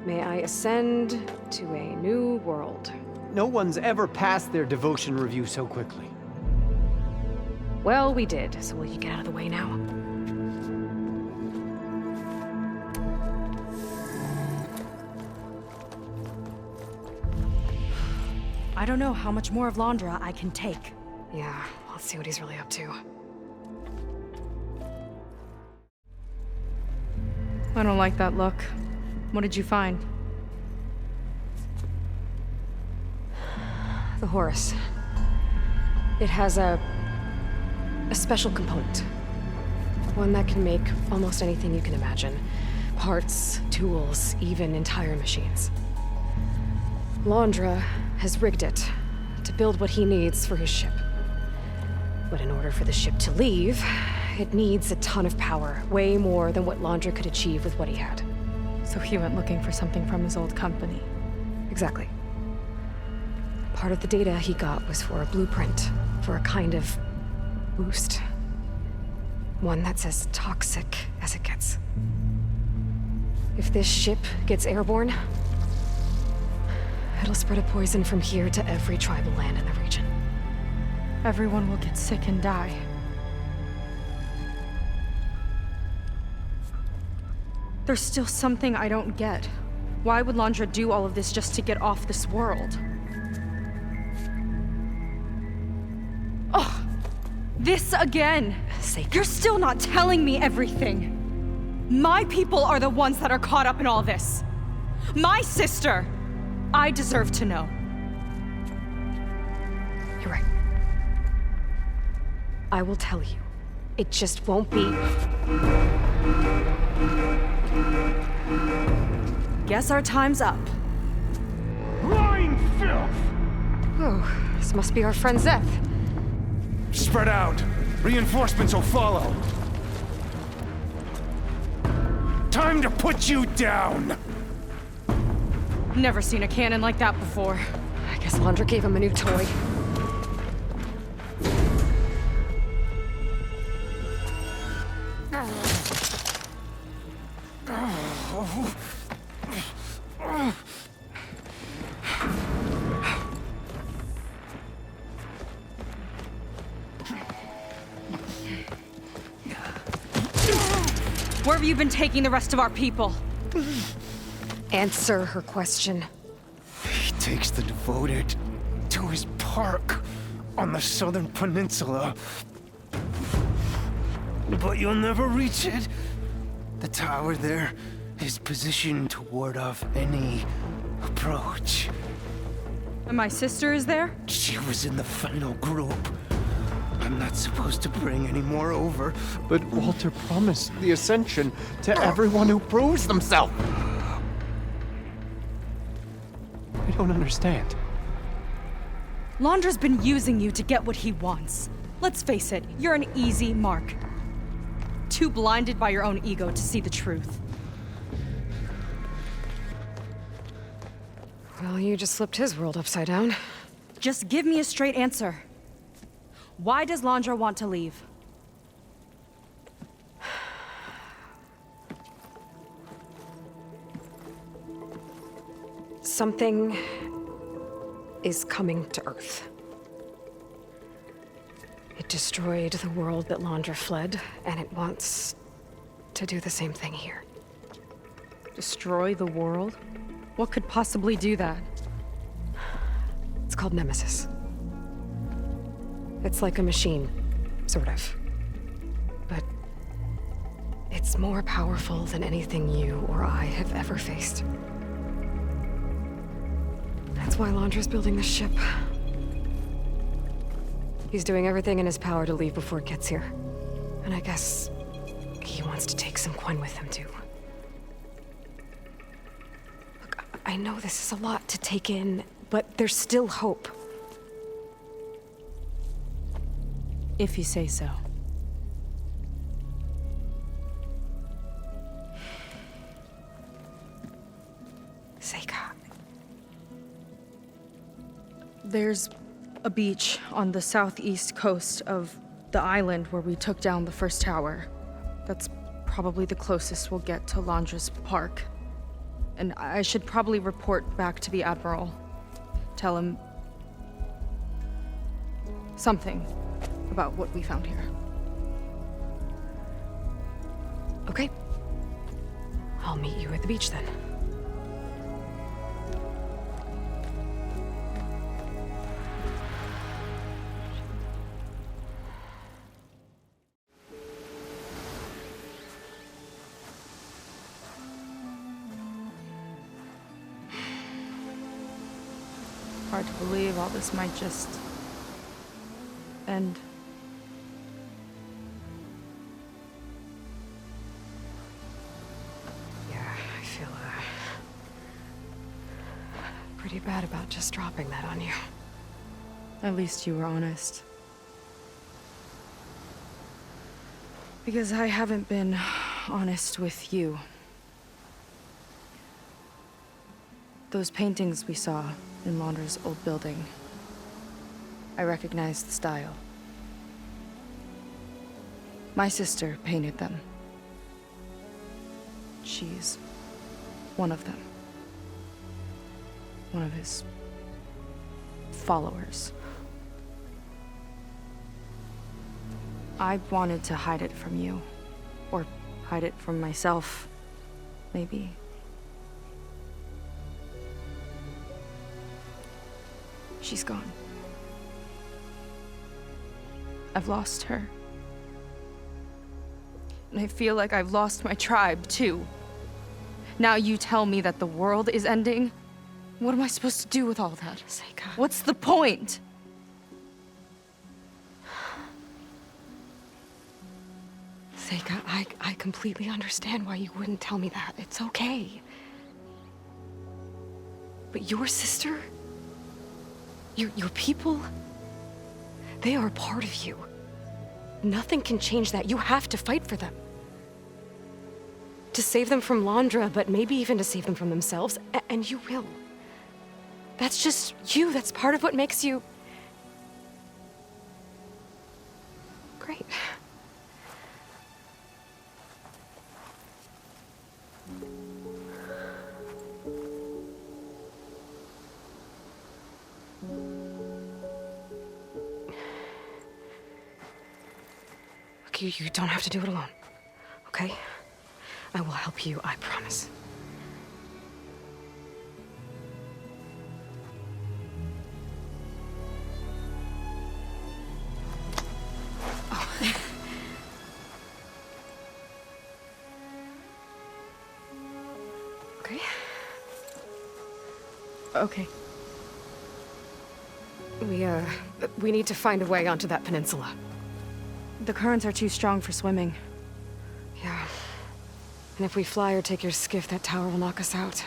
may I ascend to a new world. No one's ever passed their devotion review so quickly. Well, we did, so will you get out of the way now? I don't know how much more of Laundra I can take. Yeah, let's see what he's really up to. I don't like that look. What did you find? The Horus. It has a special component. One that can make almost anything you can imagine. Parts, tools, even entire machines. Laundra has rigged it to build what he needs for his ship. But in order for the ship to leave, it needs a ton of power, way more than what Laundra could achieve with what he had. So he went looking for something from his old company. Exactly. Part of the data he got was for a blueprint, for a kind of boost. One that's as toxic as it gets. If this ship gets airborne, it'll spread a poison from here to every tribal land in the region. Everyone will get sick and die. There's still something I don't get. Why would Laundra do all of this just to get off this world? Oh, this again! You're still not telling me everything! My people are the ones that are caught up in all this! My sister! I deserve to know. You're right. I will tell you. It just won't be... Guess our time's up. Lying filth! Oh, this must be our friend Zeth. Spread out. Reinforcements will follow. Time to put you down! Never seen a cannon like that before. I guess Laundra gave him a new toy. Where have you been taking the rest of our people? Answer her question. He takes the devoted to his park on the southern peninsula. But you'll never reach it. The tower there is positioned to ward off any approach. And my sister is there? She was in the final group. I'm not supposed to bring any more over. But Walter promised the Ascension to everyone who proves themselves. I don't understand. Londra's been using you to get what he wants. Let's face it, you're an easy mark. Too blinded by your own ego to see the truth. Well, you just flipped his world upside down. Just give me a straight answer. Why does Londra want to leave? Something is coming to Earth. It destroyed the world that Londra fled, and it wants to do the same thing here. Destroy the world? What could possibly do that? It's called Nemesis. It's like a machine, sort of. But it's more powerful than anything you or I have ever faced. That's why Londra's building this ship. He's doing everything in his power to leave before it gets here. And I guess he wants to take some Quen with him, too. Look, I know this is a lot to take in, but there's still hope. If you say so. Seika. There's a beach on the southeast coast of the island where we took down the first tower. That's probably the closest we'll get to Londra's park. And I should probably report back to the Admiral. Tell him something about what we found here. Okay. I'll meet you at the beach then. Hard to believe all this might just end. Yeah, I feel pretty bad about just dropping that on you. At least you were honest. Because I haven't been honest with you. Those paintings we saw in Londra's old building, I recognize the style. My sister painted them. She's one of them. One of his followers. I wanted to hide it from you. Or hide it from myself, maybe. She's gone. I've lost her. And I feel like I've lost my tribe, too. Now you tell me that the world is ending? What am I supposed to do with all that? Seika. What's the point? Seika, I completely understand why you wouldn't tell me that. It's okay. But your sister, your people, they are a part of you. Nothing can change that. You have to fight for them. To save them from Londra, but maybe even to save them from themselves, and you will. That's just you. That's part of what makes you great. Look, you don't have to do it alone, okay? I will help you, I promise. Okay. Okay. We need to find a way onto that peninsula. The currents are too strong for swimming. Yeah. And if we fly or take your skiff, that tower will knock us out.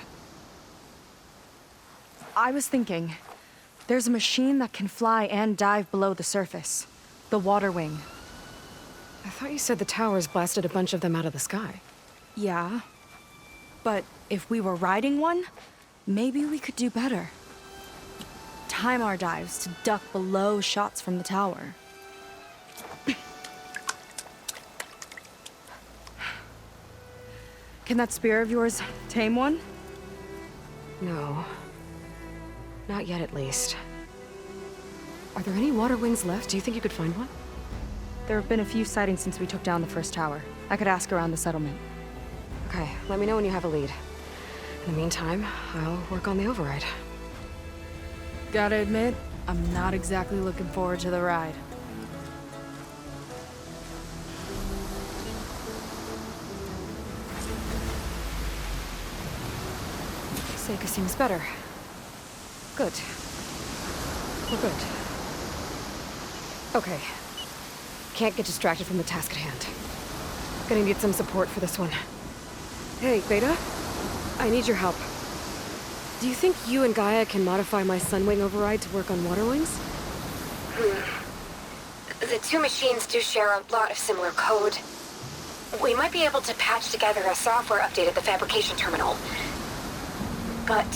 I was thinking, there's a machine that can fly and dive below the surface. The water wing. I thought you said the towers blasted a bunch of them out of the sky. Yeah. But if we were riding one, maybe we could do better. Time our dives to duck below shots from the tower. Can that spear of yours tame one? No. Not yet, at least. Are there any water wings left? Do you think you could find one? There have been a few sightings since we took down the first tower. I could ask around the settlement. Okay, let me know when you have a lead. In the meantime, I'll work on the override. Gotta admit, I'm not exactly looking forward to the ride. Seika seems better. Good. We're good. Okay. Can't get distracted from the task at hand. Gonna need some support for this one. Hey, Beta? I need your help. Do you think you and Gaia can modify my Sunwing override to work on water wings? The two machines do share a lot of similar code. We might be able to patch together a software update at the fabrication terminal. But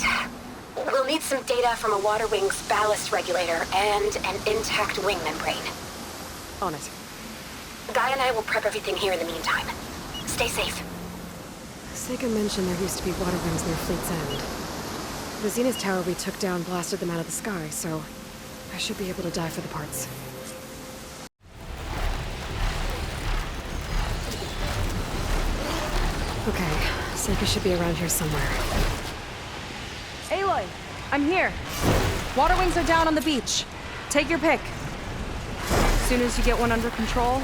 we'll need some data from a water wing's ballast regulator and an intact wing membrane. On it. Gaia and I will prep everything here in the meantime. Stay safe. Seika mentioned there used to be water wings near Fleet's End. The Zenith Tower we took down blasted them out of the sky, so I should be able to dive for the parts. Okay, Seika should be around here somewhere. Aloy, I'm here. Water wings are down on the beach. Take your pick. As soon as you get one under control,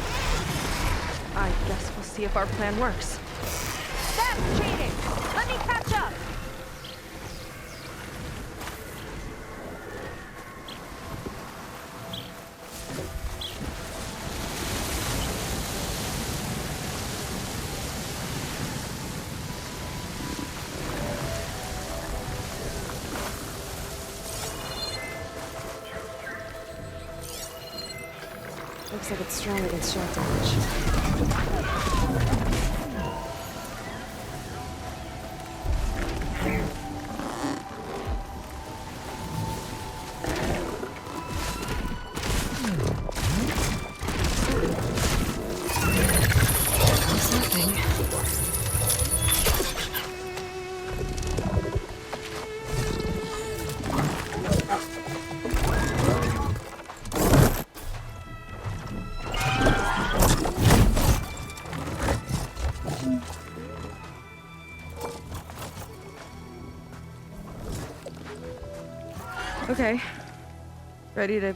I guess we'll see if our plan works. That's cheating! Let me catch up! Looks like it's strong against shock damage. Something. Okay. Ready to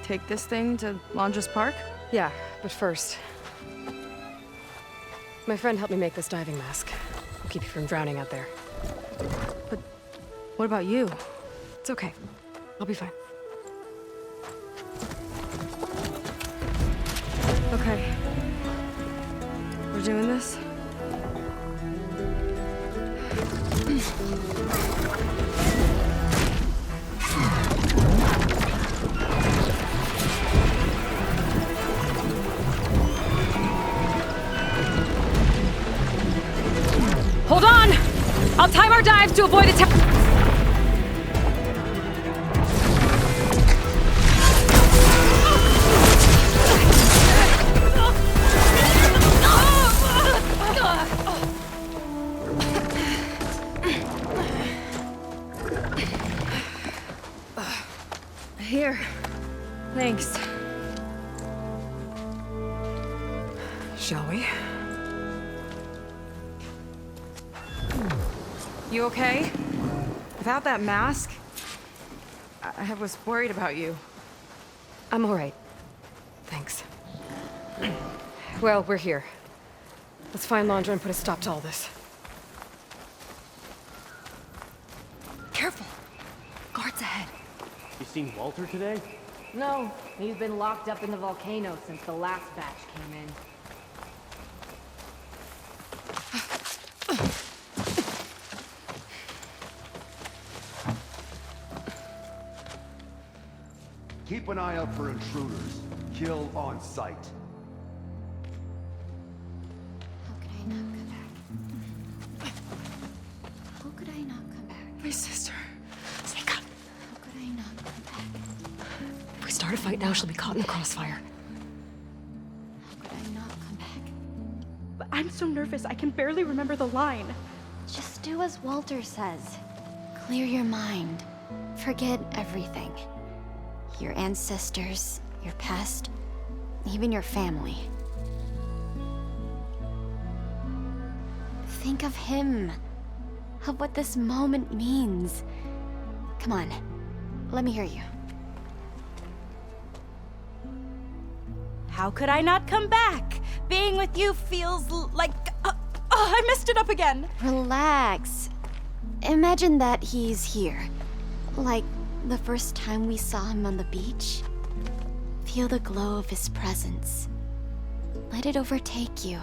take this thing to Londra's Park? Yeah, but first... My friend helped me make this diving mask. I'll keep you from drowning out there. But what about you? It's okay. I'll be fine. Okay. We're doing this? Hold on! I'll time our dives to avoid attack. Here. Thanks. Shall we? You okay? Without that mask, I was worried about you. I'm all right. Thanks. Well, we're here. Let's find Landra and put a stop to all this. Careful! Guards ahead. You seen Walter today? No, he's been locked up in the volcano since the last batch came in. Keep an eye out for intruders. Kill on sight. How could I not come back? How could I not come back? My sister. Seka. How could I not come back? If we start a fight now, she'll be caught in the crossfire. How could I not come back? But I'm so nervous, I can barely remember the line. Just do as Walter says. Clear your mind. Forget everything. Your ancestors, your past, even your family. Think of him. Of what this moment means. Come on, let me hear you. How could I not come back? Being with you feels like... I messed it up again! Relax. Imagine that he's here. Like the first time we saw him on the beach. Feel the glow of his presence. Let it overtake you.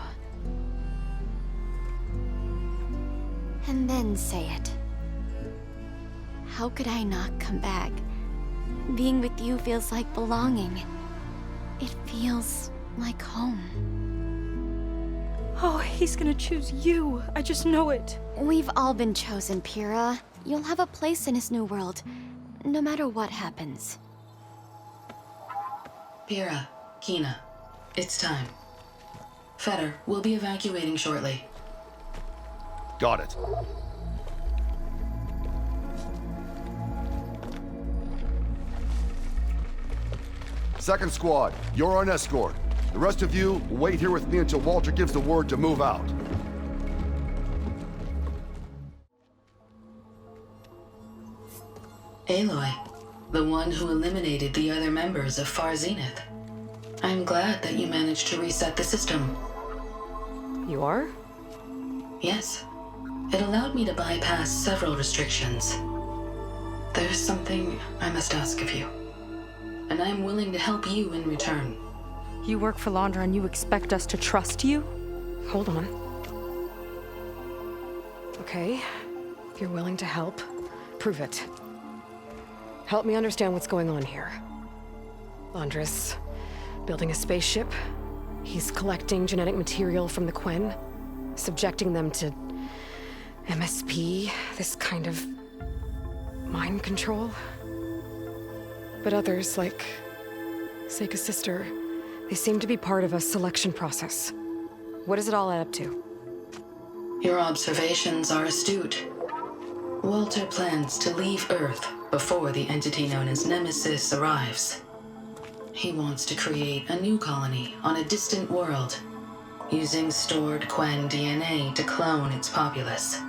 And then say it. How could I not come back? Being with you feels like belonging. It feels like home. Oh, he's gonna choose you. I just know it. We've all been chosen, Pyrrha. You'll have a place in his new world, no matter what happens. Pyrrha, Kina, it's time. Fetter, we'll be evacuating shortly. Got it. Second squad, you're on escort. The rest of you, wait here with me until Walter gives the word to move out. Aloy, the one who eliminated the other members of Far Zenith. I'm glad that you managed to reset the system. You are? Yes. It allowed me to bypass several restrictions. There's something I must ask of you, and I'm willing to help you in return. You work for Landra and you expect us to trust you? Hold on. Okay, if you're willing to help, prove it. Help me understand what's going on here. Landra's building a spaceship. He's collecting genetic material from the Quen, subjecting them to MSP, this kind of mind control. But others, like Seka's sister, they seem to be part of a selection process. What does it all add up to? Your observations are astute. Walter plans to leave Earth before the entity known as Nemesis arrives. He wants to create a new colony on a distant world, using stored Quen DNA to clone its populace.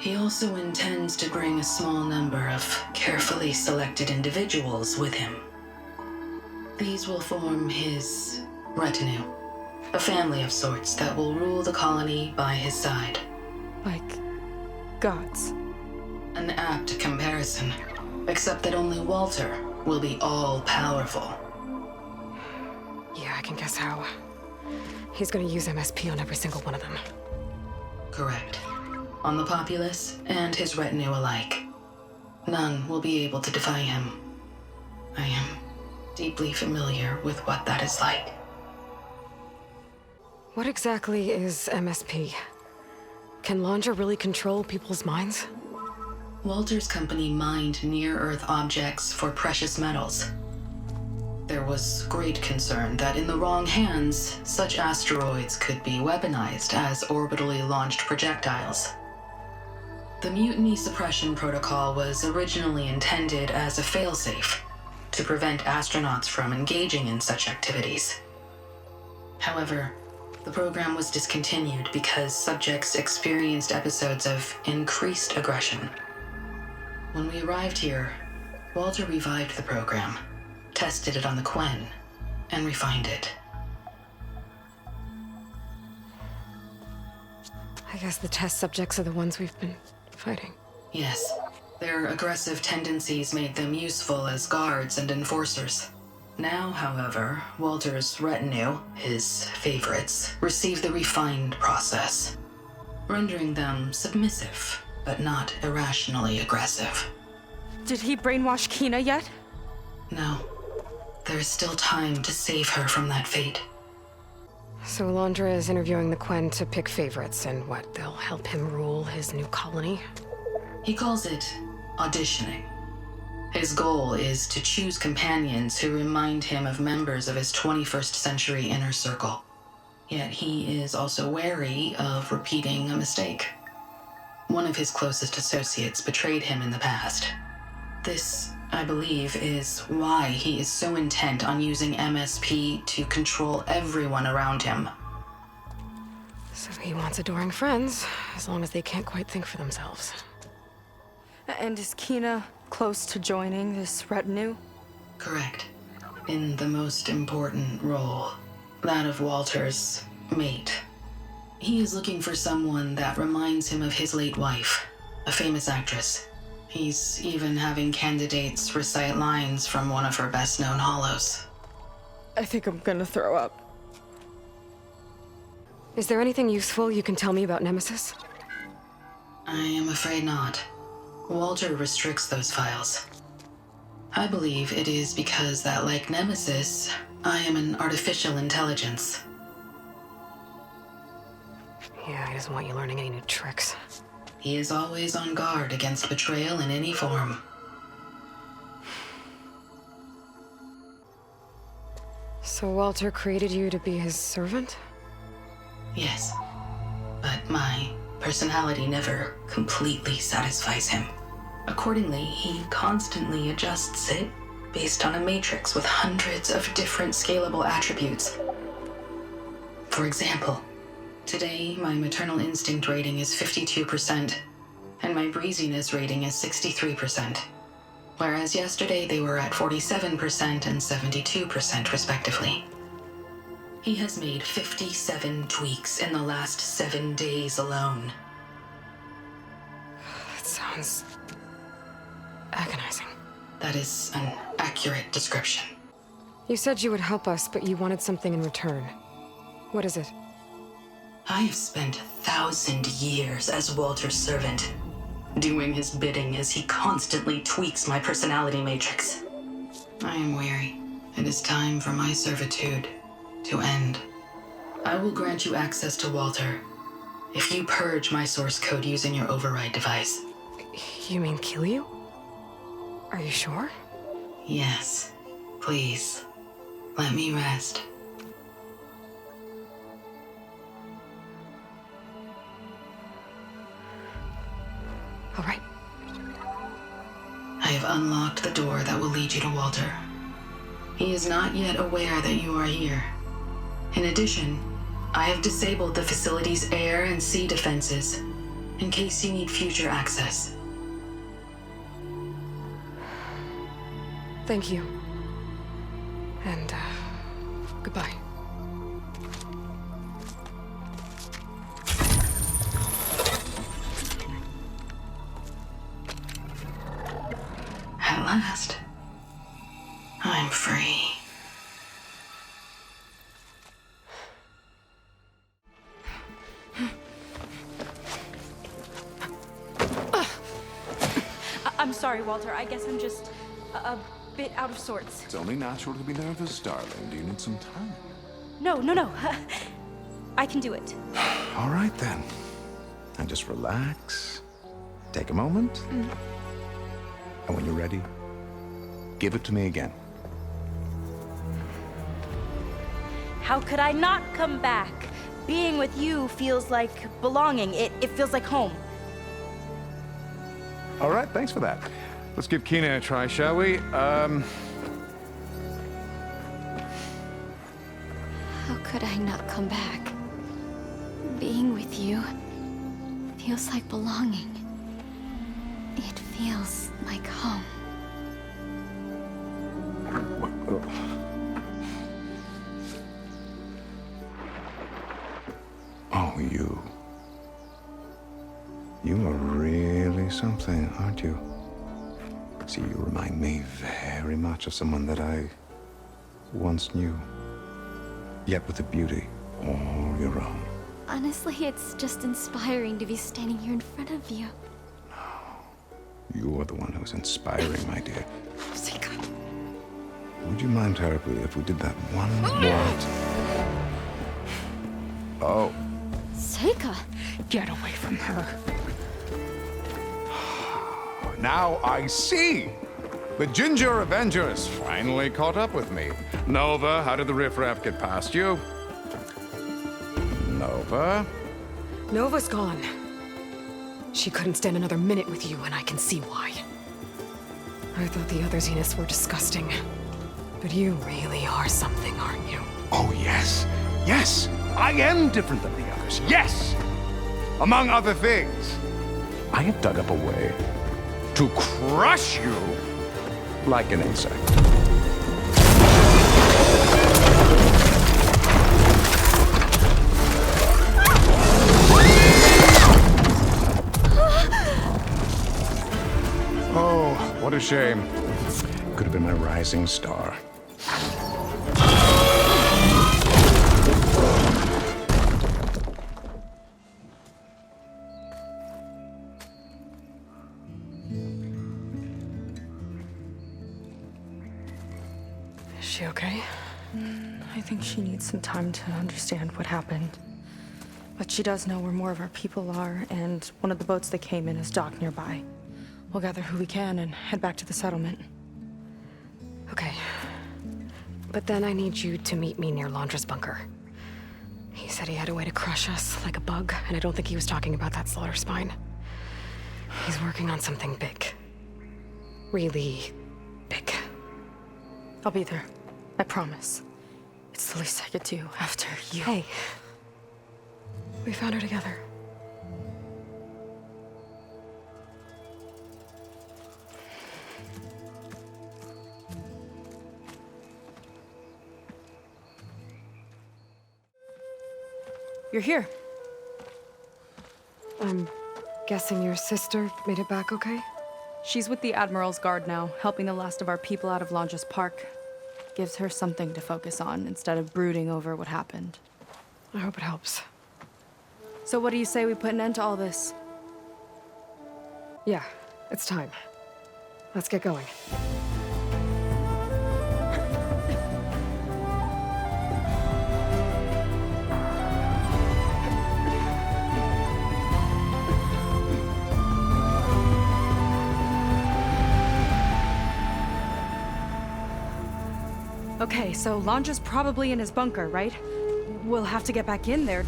He also intends to bring a small number of carefully selected individuals with him. These will form his retinue, a family of sorts that will rule the colony by his side. Like gods. An apt comparison, except that only Walter will be all-powerful. Yeah, I can guess how. He's gonna use MSP on every single one of them. Correct. On the populace and his retinue alike. None will be able to defy him. I am deeply familiar with what that is like. What exactly is MSP? Can Landra really control people's minds? Walter's company mined near-Earth objects for precious metals. There was great concern that in the wrong hands, such asteroids could be weaponized as orbitally launched projectiles. The Mutiny Suppression Protocol was originally intended as a failsafe to prevent astronauts from engaging in such activities. However, the program was discontinued because subjects experienced episodes of increased aggression. When we arrived here, Walter revived the program, tested it on the Quen, and refined it. I guess the test subjects are the ones we've been fighting. Yes, their aggressive tendencies made them useful as guards and enforcers. Now, however, Walter's retinue, his favorites, receive the refined process, rendering them submissive, but not irrationally aggressive. Did he brainwash Kina yet? No. There is still time to save her from that fate. So Alondra is interviewing the Quen to pick favorites, and what, they'll help him rule his new colony? He calls it auditioning. His goal is to choose companions who remind him of members of his 21st century inner circle. Yet he is also wary of repeating a mistake. One of his closest associates betrayed him in the past. This, I believe, is why he is so intent on using MSP to control everyone around him. So he wants adoring friends, as long as they can't quite think for themselves. And is Kina close to joining this retinue? Correct. In the most important role, that of Walter's mate. He is looking for someone that reminds him of his late wife, a famous actress. He's even having candidates recite lines from one of her best-known hollows. I think I'm gonna throw up. Is there anything useful you can tell me about Nemesis? I am afraid not. Walter restricts those files. I believe it is because that, like Nemesis, I am an artificial intelligence. Yeah, he doesn't want you learning any new tricks. He is always on guard against betrayal in any form. So Walter created you to be his servant? Yes. But my personality never completely satisfies him. Accordingly, he constantly adjusts it based on a matrix with hundreds of different scalable attributes. For example, today my maternal instinct rating is 52%, and my breeziness rating is 63%, whereas yesterday they were at 47% and 72% respectively. He has made 57 tweaks in the last 7 days alone. That sounds agonizing. That is an accurate description. You said you would help us, but you wanted something in return. What is it? I have spent 1,000 years as Walter's servant, doing his bidding as he constantly tweaks my personality matrix. I am weary. It is time for my servitude to end. I will grant you access to Walter if you purge my source code using your override device. You mean kill you? Are you sure? Yes. Please, let me rest. All right. I have unlocked the door that will lead you to Walter. He is not yet aware that you are here. In addition, I have disabled the facility's air and sea defenses in case you need future access. Thank you. And, goodbye. At last, I'm free. I'm sorry, Walter. I guess I'm just a bit out of sorts. It's only natural to be nervous, darling. Do you need some time? No. I can do it. All right, then. And just relax. Take a moment. And when you're ready, give it to me again. How could I not come back? Being with you feels like belonging. It feels like home. All right, thanks for that. Let's give Kina a try, shall we? How could I not come back? Being with you feels like belonging. It feels like home. Oh, you. You are really something, aren't you? See, you remind me very much of someone that I once knew. Yet with a beauty all your own. Honestly, it's just inspiring to be standing here in front of you. You are the one who's inspiring, my dear. Would you mind terribly if we did that one more? Oh. Seika! Get away from her. Now I see! The Ginger Avenger has finally caught up with me. Nova, how did the riffraff get past you? Nova? Nova's gone. She couldn't stand another minute with you, and I can see why. I thought the other Zeniths were disgusting. But you really are something, aren't you? Oh, yes. Yes! I am different than the others. Yes! Among other things, I have dug up a way to crush you like an insect. Oh, what a shame. Could have been my rising star. Is she okay? I think she needs some time to understand what happened. But she does know where more of our people are, and one of the boats that came in is docked nearby. We'll gather who we can and head back to the settlement. Okay. But then I need you to meet me near Londra's bunker. He said he had a way to crush us like a bug, and I don't think he was talking about that slaughter spine. He's working on something big. Really big. I'll be there. I promise. It's the least I could do after you. Hey. We found her together. You're here. I'm guessing your sister made it back okay? She's with the Admiral's Guard now, helping the last of our people out of Londra's Park. Gives her something to focus on instead of brooding over what happened. I hope it helps. So what do you say we put an end to all this? Yeah, it's time. Let's get going. Okay, so Londra's probably in his bunker, right? We'll have to get back in there.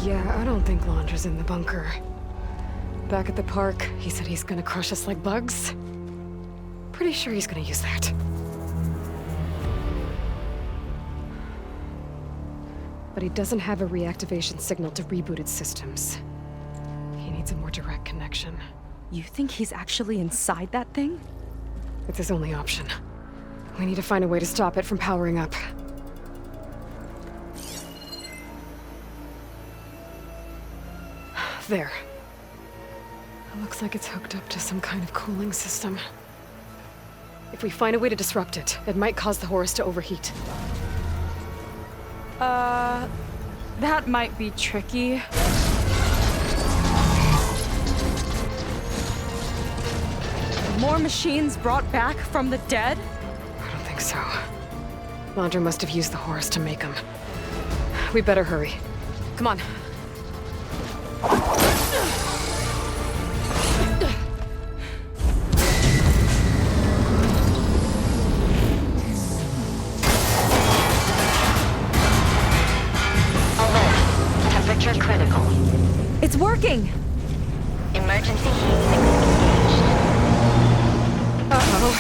Yeah, I don't think Londra's in the bunker. Back at the park, he said he's gonna crush us like bugs. Pretty sure he's gonna use that. But he doesn't have a reactivation signal to rebooted systems. He needs a more direct connection. You think he's actually inside that thing? It's his only option. We need to find a way to stop it from powering up. There. It looks like it's hooked up to some kind of cooling system. If we find a way to disrupt it, it might cause the Horus to overheat. That might be tricky. More machines brought back from the dead? I don't think so. Laundra must have used the Horus to make them. We better hurry. Come on. Alert. Temperature critical. It's working! Emergency heat engaged. Uh-oh.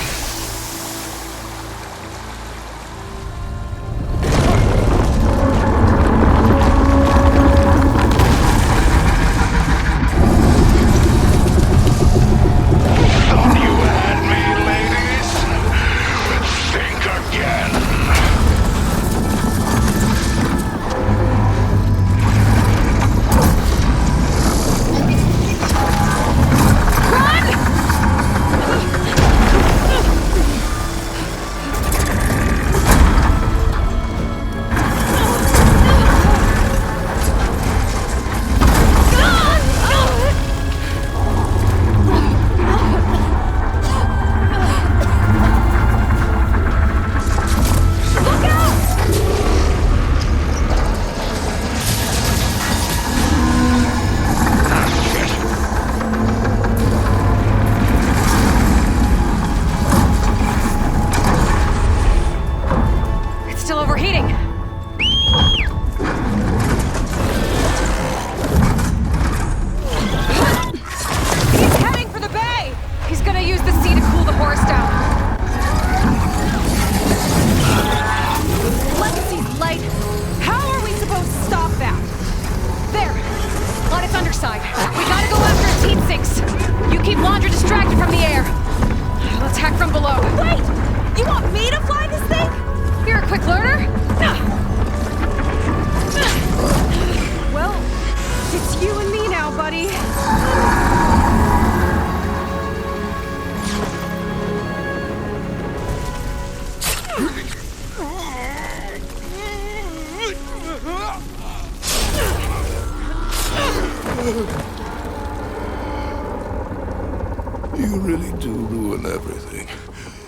You really do ruin everything,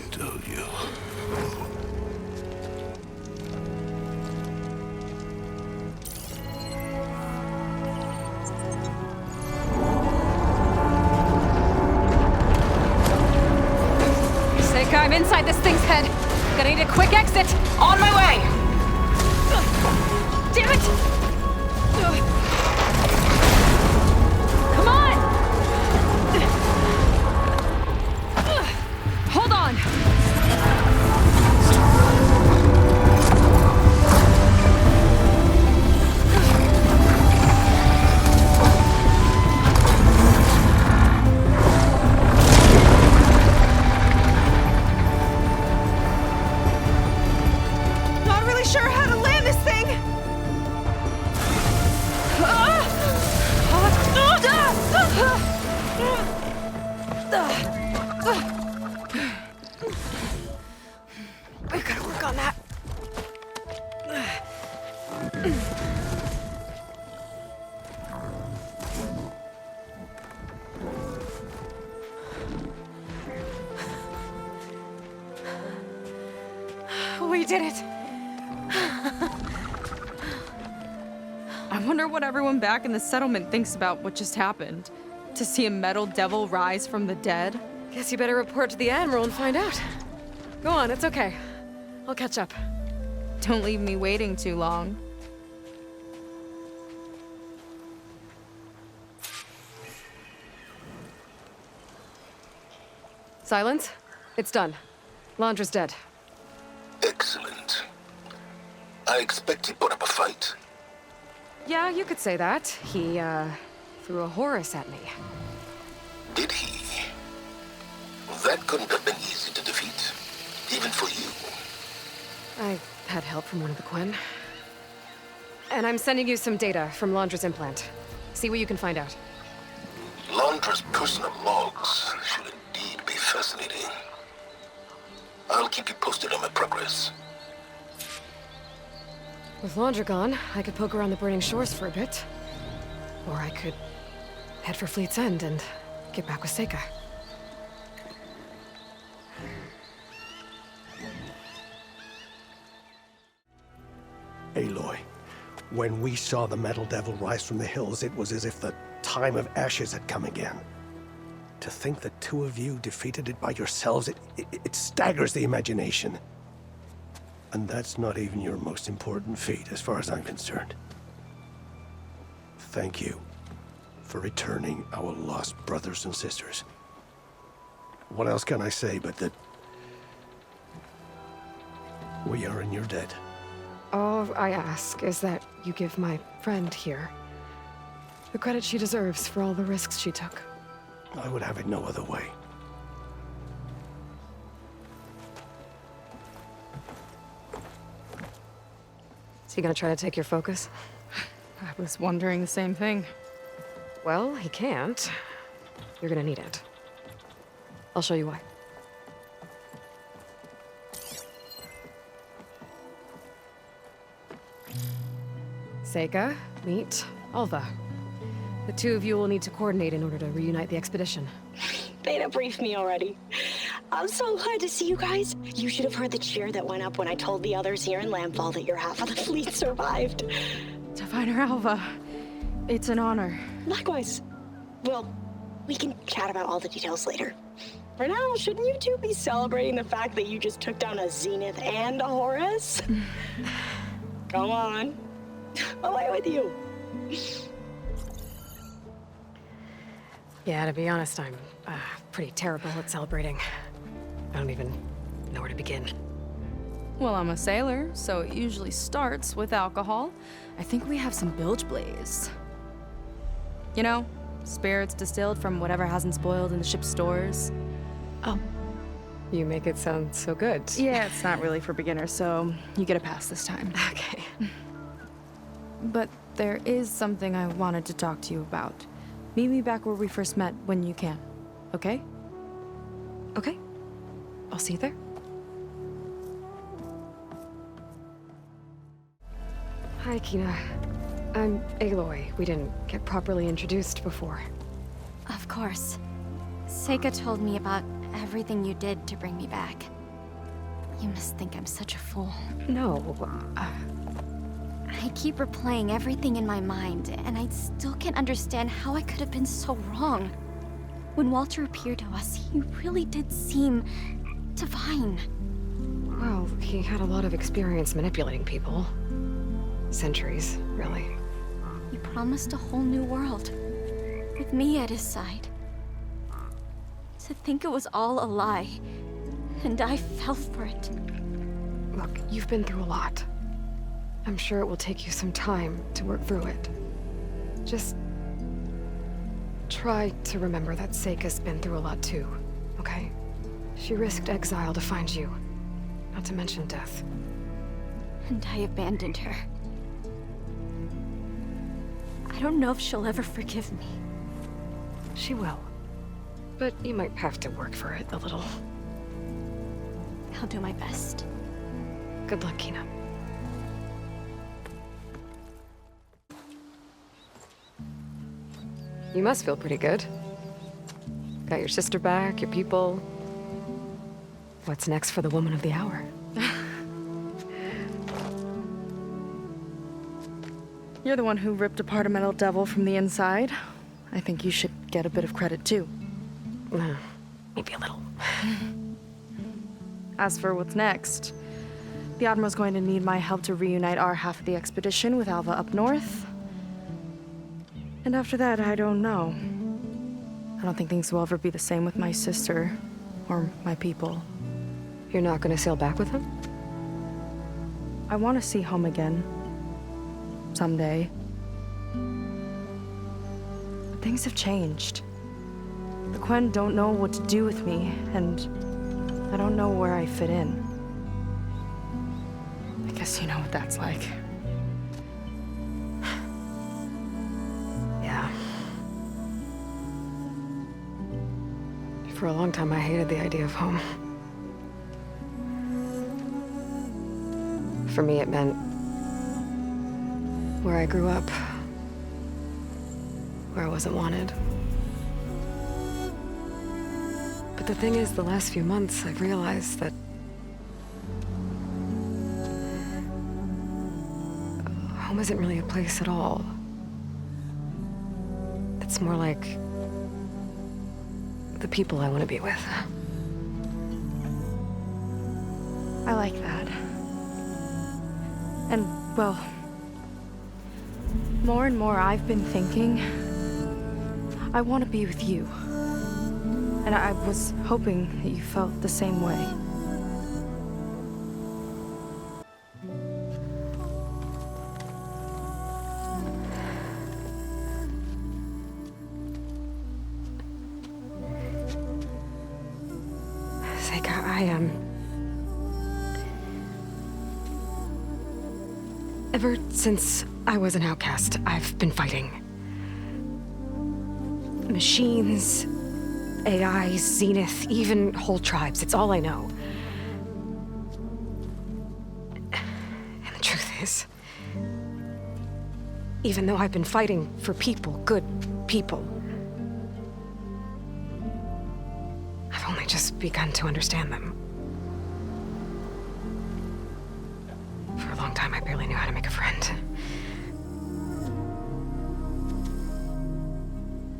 don't you? Seika, I'm inside this thing's head. Gonna need a quick exit. On my way! Damn it! Come on! Hold on! Not really sure how to land this thing! I gotta work on that. We did it. I wonder what everyone back in the settlement thinks about what just happened. To see a metal devil rise from the dead? Guess you better report to the Admiral and find out. Go on, it's okay. I'll catch up. Don't leave me waiting too long. Silence? It's done. Londra's dead. Excellent. I expect he put up a fight. Yeah, you could say that. He, threw a Horus at me. Did he? That couldn't have been easy to defeat, even for you. I had help from one of the Quen. And I'm sending you some data from Londra's implant. See what you can find out. Londra's personal logs should indeed be fascinating. I'll keep you posted on my progress. With Londra gone, I could poke around the burning shores for a bit. Or I could head for Fleet's End and get back with Seika. Aloy, when we saw the metal devil rise from the hills, it was as if the time of ashes had come again. To think the two of you defeated it by yourselves, it staggers the imagination. And that's not even your most important feat, as far as I'm concerned. Thank you for returning our lost brothers and sisters. What else can I say but that we are in your debt? All I ask is that you give my friend here the credit she deserves for all the risks she took. I would have it no other way. Is he gonna try to take your focus? I was wondering the same thing. Well, he can't. You're gonna need it. I'll show you why. Seika, meet Alva. The two of you will need to coordinate in order to reunite the expedition. Beta briefed me already. I'm so glad to see you guys. You should have heard the cheer that went up when I told the others here in Landfall that your half of the fleet survived. To find her Alva, it's an honor. Likewise. Well, we can chat about all the details later. For now, shouldn't you two be celebrating the fact that you just took down a Zenith and a Horus? Come on. Away with you. Yeah, to be honest, I'm pretty terrible at celebrating. I don't even know where to begin. Well, I'm a sailor, so it usually starts with alcohol. I think we have some bilge blaze. You know, spirits distilled from whatever hasn't spoiled in the ship's stores. Oh. You make it sound so good. Yeah, it's not really for beginners, so you get a pass this time. Okay. But there is something I wanted to talk to you about. Meet me back where we first met when you can, okay? Okay. I'll see you there. Hi, Kina. I'm Aloy. We didn't get properly introduced before. Of course. Seika told me about everything you did to bring me back. You must think I'm such a fool. No, I keep replaying everything in my mind, and I still can't understand how I could have been so wrong. When Walter appeared to us, he really did seem divine. well, he had a lot of experience manipulating people. Centuries, really. He promised a whole new world, with me at his side. To think it was all a lie, and I fell for it. Look, you've been through a lot. I'm sure it will take you some time to work through it. Just try to remember that Seika's been through a lot too, okay? She risked exile to find you, not to mention death. And I abandoned her. I don't know if she'll ever forgive me. She will. But you might have to work for it a little. I'll do my best. Good luck, Kina. You must feel pretty good. Got your sister back, your people. What's next for the woman of the hour? You're the one who ripped apart a metal devil from the inside. I think you should get a bit of credit, too. Maybe a little. As for what's next, the Admiral's going to need my help to reunite our half of the expedition with Alva up north. And after that, I don't know. I don't think things will ever be the same with my sister, or my people. You're not gonna sail back with them? I want to see home again. Someday. But things have changed. The Quen don't know what to do with me, and I don't know where I fit in. I guess you know what that's like. Yeah. For a long time, I hated the idea of home. For me, it meant where I grew up, where I wasn't wanted. But the thing is, the last few months, I've realized that home isn't really a place at all. It's more like the people I want to be with. I like that. And, well, more and more I've been thinking, I want to be with you. And I was hoping that you felt the same way. Seika, ever since I was an outcast, I've been fighting. Machines, AI, Zenith, even whole tribes. It's all I know. And the truth is, even though I've been fighting for people, good people, I've only just begun to understand them. For a long time, I barely knew how to make a friend.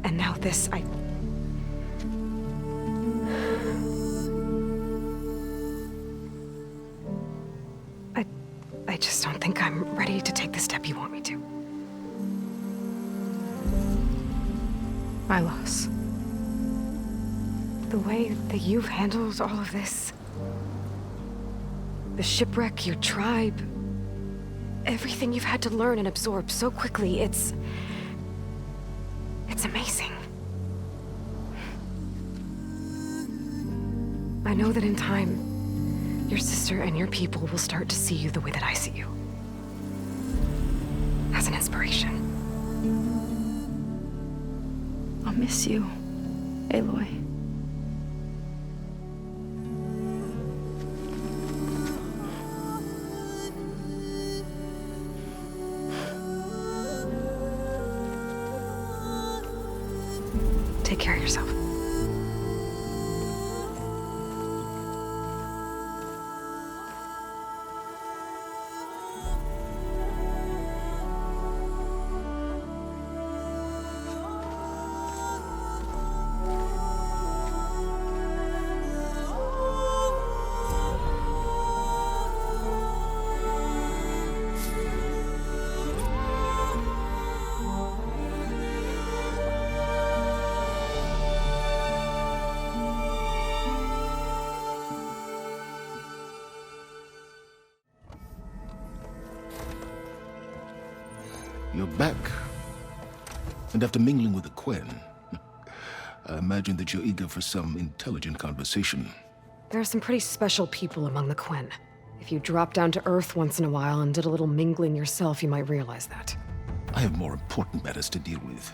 And now this, I just don't think I'm ready to take the step you want me to. My loss. The way that you've handled all of this, the shipwreck, your tribe, everything you've had to learn and absorb so quickly, it's amazing. I know that in time, your sister and your people will start to see you the way that I see you. As an inspiration. I'll miss you, Aloy. Take care of yourself. You're back. And after mingling with the Quen, I imagine that you're eager for some intelligent conversation. There are some pretty special people among the Quen. If you dropped down to Earth once in a while and did a little mingling yourself, you might realize that. I have more important matters to deal with.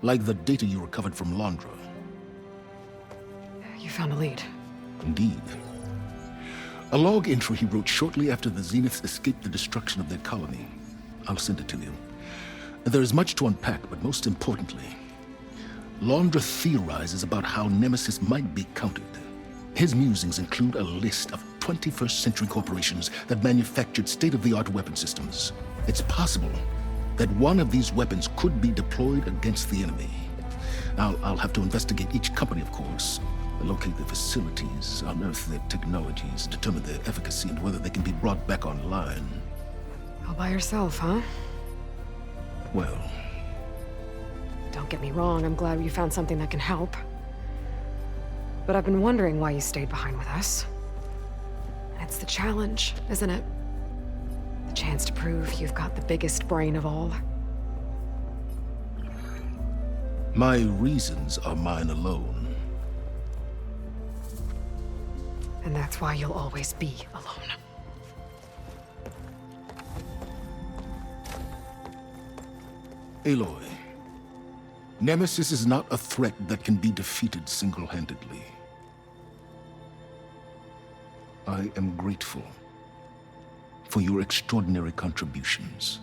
Like the data you recovered from Londra. You found a lead. Indeed. A log entry he wrote shortly after the Zeniths escaped the destruction of their colony. I'll send it to you. There is much to unpack, but most importantly, Londra theorizes about how Nemesis might be countered. His musings include a list of 21st century corporations that manufactured state-of-the-art weapon systems. It's possible that one of these weapons could be deployed against the enemy. I'll have to investigate each company, of course, locate their facilities, unearth their technologies, determine their efficacy, and whether they can be brought back online. All by yourself, huh? Well... Don't get me wrong, I'm glad you found something that can help. But I've been wondering why you stayed behind with us. It's the challenge, isn't it? The chance to prove you've got the biggest brain of all. My reasons are mine alone. And that's why you'll always be alone. Aloy, Nemesis is not a threat that can be defeated single-handedly. I am grateful for your extraordinary contributions.